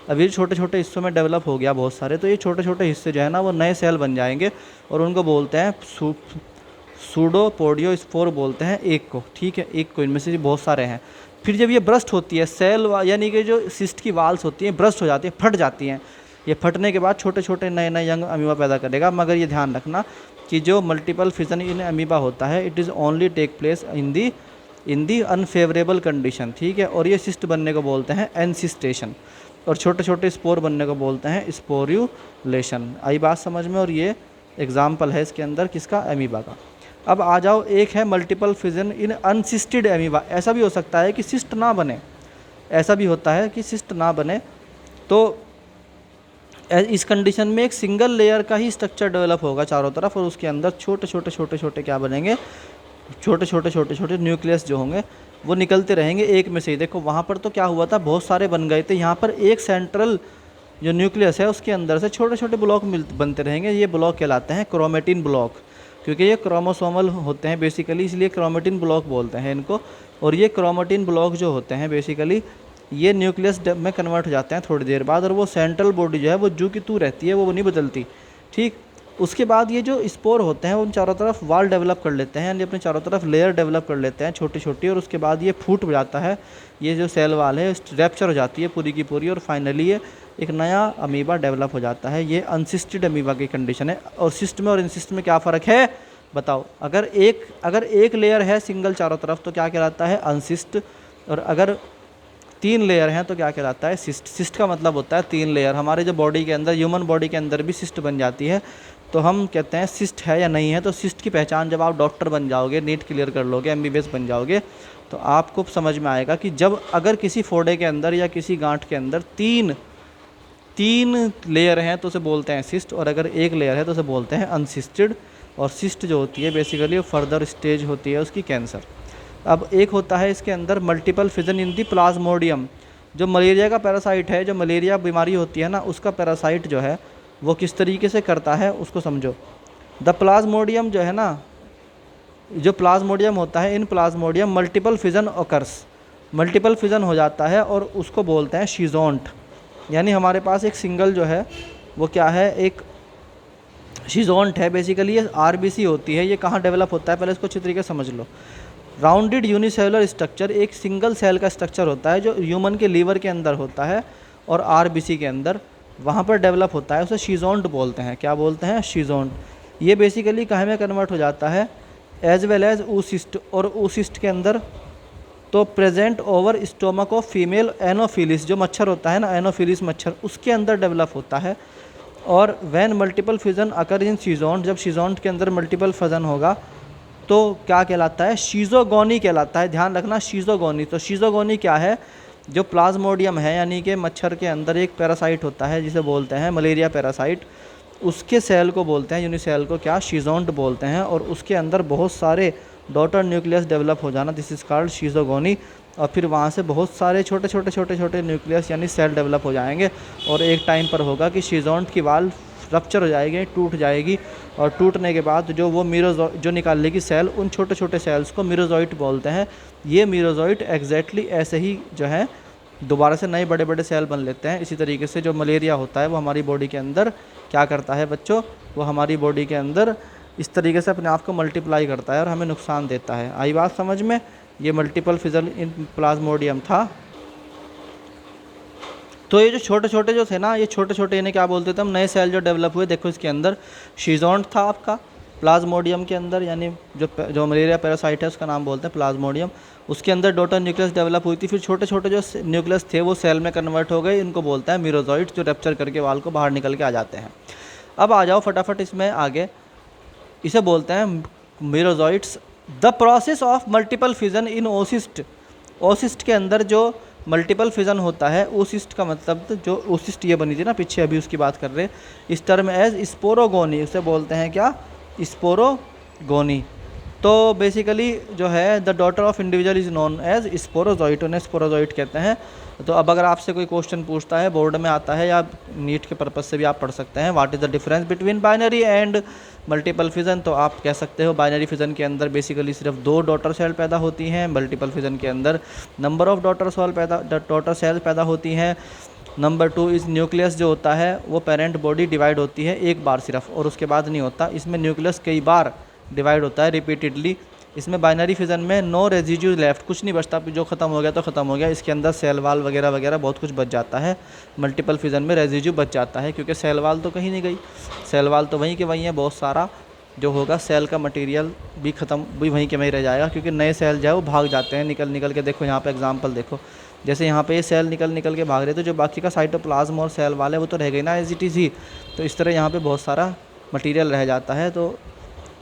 Speaker 1: अब ये छोटे छोटे हिस्सों में डेवलप हो गया बहुत सारे, तो ये छोटे छोटे हिस्से जो है ना वो नए सेल बन जाएंगे और उनको बोलते हैं सूडोपोडियो स्पोर बोलते हैं एक को, ठीक है, एक को, इनमें से बहुत सारे हैं। फिर जब ये ब्रस्ट होती है सेल यानी कि जो सिस्ट की वाल्स होती हैं ब्रस्ट हो जाती है, फट जाती हैं, ये फटने के बाद छोटे छोटे नए नए यंग अमीबा पैदा करेगा। मगर ये ध्यान रखना कि जो मल्टीपल फिज़न इन अमीबा होता है it is only take place in the unfavourable condition, ठीक है। और ये सिस्ट बनने को बोलते हैं एनसिस्टेशन, और छोटे छोटे स्पोर बनने को बोलते हैं स्पोर्यूलेशन। आई बात समझ में? और ये एग्जाम्पल है इसके अंदर किसका, अमीबा का। अब आ जाओ, एक है मल्टीपल फिज़न इन अनसिस्टेड अमीबा। ऐसा भी हो सकता है कि सिस्ट ना बने, ऐसा भी होता है कि सिस्ट ना बने, तो इस कंडीशन में एक सिंगल लेयर का ही स्ट्रक्चर डेवलप होगा चारों तरफ, और उसके अंदर छोटे छोटे छोटे छोटे क्या बनेंगे, छोटे छोटे छोटे छोटे न्यूक्लियस जो होंगे वो निकलते रहेंगे एक में से ही। देखो वहाँ पर तो क्या हुआ था, बहुत सारे बन गए थे, यहाँ पर एक सेंट्रल जो न्यूक्लियस है उसके अंदर से छोटे छोटे ब्लॉक बनते रहेंगे। ये ब्लॉक कहलाते हैं क्रोमेटिन ब्लॉक, क्योंकि ये क्रोमोसोमल होते हैं बेसिकली, इसलिए क्रोमेटिन ब्लॉक बोलते हैं इनको। और ये क्रोमेटिन ब्लॉक जो होते हैं बेसिकली ये न्यूक्लियस में कन्वर्ट हो जाते हैं थोड़ी देर बाद, और वो सेंट्रल बॉडी जो है वो जू की तू रहती है, वो नहीं बदलती, ठीक। उसके बाद ये जो स्पोर होते हैं उन चारों तरफ वाल डेवलप कर लेते हैं, यानी अपने चारों तरफ लेयर डेवलप कर लेते हैं छोटी छोटी, और उसके बाद ये फूट जाता है, ये जो सेल वाल है रैप्चर हो जाती है पूरी की पूरी, और फाइनली ये एक नया अमीबा डेवलप हो जाता है। ये अनसिस्टेड अमीबा की कंडीशन है। और सिस्ट में और इनसिस्ट में क्या फ़र्क है बताओ? अगर एक लेयर है सिंगल चारों तरफ तो क्या कहलाता है, अनसिस्ट, और अगर 3 लेयर हैं तो क्या कहलाता है, सिस्ट। सिस्ट का मतलब होता है 3 लेयर। हमारे जो बॉडी के अंदर, ह्यूमन बॉडी के अंदर भी सिस्ट बन जाती है, तो हम कहते हैं सिस्ट है या नहीं है। तो सिस्ट की पहचान जब आप डॉक्टर बन जाओगे, नीट क्लियर कर लोगे, MBBS बन जाओगे, तो आपको समझ में आएगा कि जब अगर किसी फोड़े के अंदर या किसी गांठ के अंदर तीन लेयर हैं तो उसे बोलते हैं सिस्ट, और अगर एक लेयर है तो उसे बोलते हैं अनसिस्टेड। और सिस्ट जो होती है बेसिकली वो फर्दर स्टेज होती है उसकी कैंसर। अब एक होता है इसके अंदर मल्टीपल फिज़न इन दी प्लाज्मोडियम, जो मलेरिया का पैरासाइट है, जो मलेरिया बीमारी होती है ना उसका पैरासाइट जो है वो किस तरीके से करता है उसको समझो। द प्लाज्मोडियम जो है ना, जो प्लाज्मोडियम होता है, in plasmodium multiple fission occurs, multiple fission हो जाता है और उसको बोलते हैं शिजोंट। यानी हमारे पास एक सिंगल जो है वो क्या है, एक शिजोंट है। बेसिकली ये RBC होती है। ये कहाँ डेवलप होता है पहले इसको अच्छी तरीके से समझ लो। राउंडेड यूनिसेलुलर स्ट्रक्चर एक सिंगल सेल का स्ट्रक्चर होता है जो ह्यूमन के लीवर के अंदर होता है और RBC के अंदर वहाँ पर डेवलप होता है, उसे शिजोंट बोलते हैं। क्या बोलते हैं? शिजोंट। ये बेसिकली कहाँ में कन्वर्ट हो जाता है, एज वेल एज oocyst, और oocyst के अंदर तो present over stomach of female Anopheles, जो मच्छर होता है ना, एनोफिलिस मच्छर, उसके अंदर डेवलप होता है। और व्हेन मल्टीपल फिज़न अकर इन शिजोंट, जब शिजोंट के अंदर मल्टीपल फिज़न होगा तो क्या कहलाता है, शीज़ोगोनी कहलाता है। ध्यान रखना, शीज़ोगोनी। तो शीज़ोगोनी क्या है, जो प्लाज्मोडियम है यानी कि मच्छर के अंदर एक पैरासाइट होता है जिसे बोलते हैं मलेरिया पैरासाइट, उसके सेल को बोलते हैं, यूनिसेल को क्या, शिजोंट बोलते हैं। और उसके अंदर बहुत सारे डॉटर न्यूक्लियस डेवलप हो जाना, दिस इज़ कॉल्ड शीज़ोगोनी। और फिर वहाँ से बहुत सारे छोटे छोटे छोटे छोटे न्यूक्लियस यानी सेल डेवलप हो जाएंगे, और एक टाइम पर होगा कि शिजोंट की वाल रप्चर हो जाएगी, टूट जाएगी, और टूटने के बाद जो वो जो निकाल लेगी सेल, उन छोटे छोटे सेल्स को मीरोजोइट बोलते हैं। ये मीरोजोइट एग्जैक्टली ऐसे ही जो है दोबारा से नए बड़े बड़े सेल बन लेते हैं। इसी तरीके से जो मलेरिया होता है वो हमारी बॉडी के अंदर क्या करता है बच्चों, वो हमारी बॉडी के अंदर इस तरीके से अपने आप को मल्टीप्लाई करता है और हमें नुकसान देता है। आई बात समझ में? ये मल्टीपल फिजन इन प्लाज्मोडियम था। तो ये जो छोटे छोटे जो थे ना, ये छोटे छोटे इन्हें क्या बोलते थे हम, नए सेल जो डेवलप हुए। देखो इसके अंदर शीजोंट था आपका प्लाज्मोडियम के अंदर, यानी जो मलेरिया पैरासाइट है उसका नाम बोलते हैं प्लाज्मोडियम। उसके अंदर डॉटर न्यूक्लियस डेवलप हुई थी, फिर छोटे छोटे जो न्यूक्लियस थे वो सेल में कन्वर्ट हो गए, इनको बोलते हैं मीरोजॉइट्स, जो रेप्चर करके वाल को बाहर निकल के आ जाते हैं। अब आ जाओ फटाफट इसमें आगे, इसे बोलते हैं merozoites. The process of multiple fission in oocyst, oocyst के अंदर जो मल्टीपल फिजन होता है, ओसिस्ट का मतलब जो ओसिस्ट ये बनी थी ना पीछे, अभी उसकी बात कर रहे हैं, इस टर्म एज स्पोरोगोनी, उसे बोलते हैं क्या, स्पोरोगोनी। तो बेसिकली जो है the daughter of individual is known as sporozoite, उन्हें स्पोरोजॉइट कहते हैं। तो अब अगर आपसे कोई क्वेश्चन पूछता है, बोर्ड में आता है या नीट के पर्पज़ से भी आप पढ़ सकते हैं, what is the difference between binary and multiple fission, तो आप कह सकते हो बाइनरी फिजन के अंदर बेसिकली सिर्फ 2 डॉटर सेल पैदा होती हैं, मल्टीपल फिजन के अंदर नंबर ऑफ डॉटर सेल पैदा होती हैं। नंबर 2 इस न्यूक्लियस जो होता है वो पेरेंट बॉडी डिवाइड होती है एक बार सिर्फ, और उसके बाद नहीं होता। इसमें न्यूक्लियस कई बार डिवाइड होता है रिपीटेडली। इसमें बाइनरी फिजन में नो रेजिड्यू लेफ्ट, कुछ नहीं बचता, जो ख़त्म हो गया तो ख़त्म हो गया। इसके अंदर सेल वाल वगैरह वगैरह बहुत कुछ बच जाता है। मल्टीपल फिजन में रेजिड्यू बच जाता है, क्योंकि सेल वाल तो कहीं नहीं गई, सेल वाल तो वहीं के वहीं है। बहुत सारा जो होगा सेल का मटेरियल भी ख़त्म, भी वहीं के वहीं रह जाएगा, क्योंकि नए सेल जो है वो भाग जाते हैं निकल निकल के। देखो यहाँ पे एग्जांपल देखो, जैसे यहाँ पे ये सेल निकल निकल के भाग रहे थे, जो बाकी का साइटोप्लाज्म और सेल वाले वो तो रह गई ना एज इट इज़ ही। तो इस तरह यहाँ पे बहुत सारा मटेरियल रह जाता है। तो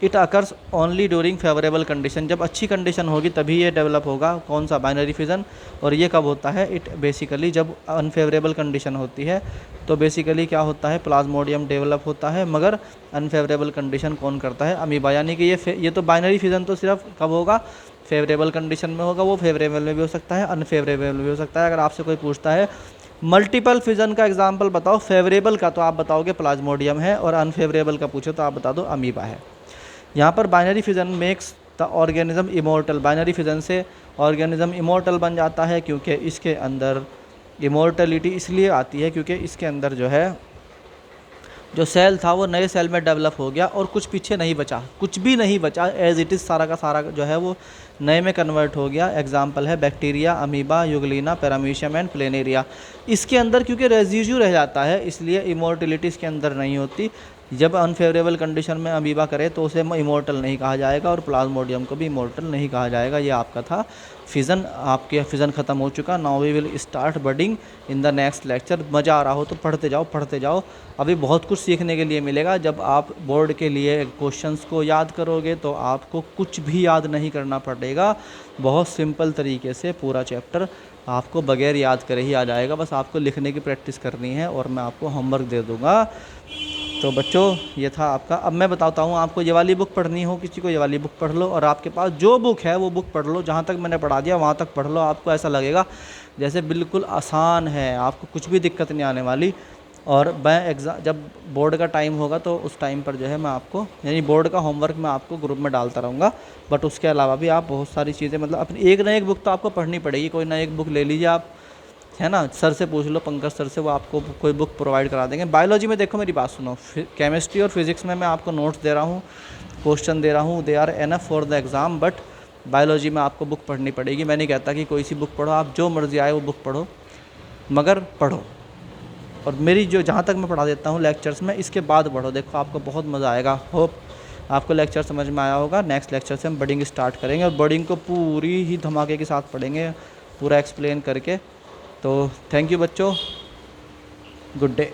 Speaker 1: it occurs only during favourable condition, जब अच्छी कंडीशन होगी तभी ये डेवलप होगा। कौन सा, बाइनरी फिजन। और ये कब होता है, इट बेसिकली जब अनफेवरेबल कंडीशन होती है। तो बेसिकली क्या होता है, प्लाज्मोडियम डेवलप होता है, मगर अनफेवरेबल कंडीशन कौन करता है, अमीबा। यानी कि ये तो बाइनरी फिजन तो सिर्फ कब होगा, फेवरेबल कंडीशन में होगा। वो फेवरेबल में भी हो सकता है, अनफेवरेबल में भी हो सकता है। अगर आपसे कोई पूछता है मल्टीपल फिजन का एग्जाम्पल बताओ फेवरेबल का, तो आप बताओगे प्लाज्मोडियम है, और अनफेवरेबल का पूछो तो आप बता दो अमीबा है। यहाँ पर binary fission makes the organism immortal, binary fission से ऑर्गेनिज्म इमोर्टल बन जाता है, क्योंकि इसके अंदर इमोर्टलिटी इसलिए आती है क्योंकि इसके अंदर जो है जो सेल था वो नए सेल में डेवलप हो गया और कुछ पीछे नहीं बचा, कुछ भी नहीं बचा, एज इट इज़ सारा का सारा जो है वो नए में कन्वर्ट हो गया। एग्जाम्पल है bacteria, amoeba, Euglena, paramecium and planaria. इसके अंदर क्योंकि रेजिड्यू रह जाता है इसलिए इमोर्टिलिटी इसके अंदर नहीं होती। जब अनफेवरेबल कंडीशन में अमीबा करे तो उसे इमोर्टल नहीं कहा जाएगा, और प्लाज्मोडियम को भी इमोर्टल नहीं कहा जाएगा। ये आपका था फिज़न। आपके फिज़न ख़त्म हो चुका। Now we will start budding in the next lecture. मज़ा आ रहा हो तो पढ़ते जाओ पढ़ते जाओ, अभी बहुत कुछ सीखने के लिए मिलेगा। जब आप बोर्ड के लिए क्वेश्चंस को याद करोगे तो आपको कुछ भी याद नहीं करना पड़ेगा, बहुत सिंपल तरीके से पूरा चैप्टर आपको बगैर याद करे ही आ जाएगा। बस आपको लिखने की प्रैक्टिस करनी है और मैं आपको होमवर्क दे दूँगा। तो बच्चों ये था आपका। अब मैं बताता हूँ आपको, ये वाली बुक पढ़नी हो किसी को, ये वाली बुक पढ़ लो, और आपके पास जो बुक है वो बुक पढ़ लो। जहाँ तक मैंने पढ़ा दिया वहाँ तक पढ़ लो। आपको ऐसा लगेगा जैसे बिल्कुल आसान है, आपको कुछ भी दिक्कत नहीं आने वाली। और मैं एग्ज़ाम जब बोर्ड का टाइम होगा तो उस टाइम पर जो है मैं आपको, यानी बोर्ड का होमवर्क मैं आपको ग्रुप में डालता रहूँगा। बट उसके अलावा भी आप बहुत सारी चीज़ें, मतलब अपनी एक ना एक बुक तो आपको पढ़नी पड़ेगी। कोई ना एक बुक ले लीजिए आप, है ना। सर से पूछ लो, पंकज सर से, वो आपको कोई बुक प्रोवाइड करा देंगे। बायोलॉजी में देखो मेरी बात सुनो, केमिस्ट्री और फिजिक्स में मैं आपको नोट्स दे रहा हूँ, क्वेश्चन दे रहा हूँ, they are enough for the exam. But biology में आपको बुक पढ़नी पड़ेगी। मैं नहीं कहता कि कोई सी बुक पढ़ो, आप जो मर्जी आए वो बुक पढ़ो, मगर पढ़ो। और मेरी जो जहाँ तक मैं पढ़ा देता हूँ लेक्चर्स में, इसके बाद पढ़ो, देखो आपको बहुत मज़ा आएगा। होप आपको लेक्चर समझ में आया होगा। नेक्स्ट लेक्चर से हम बडिंग स्टार्ट करेंगे, और बडिंग को पूरी ही धमाके के साथ पढ़ेंगे, पूरा एक्सप्लेन करके। तो थैंक यू बच्चों, गुड डे।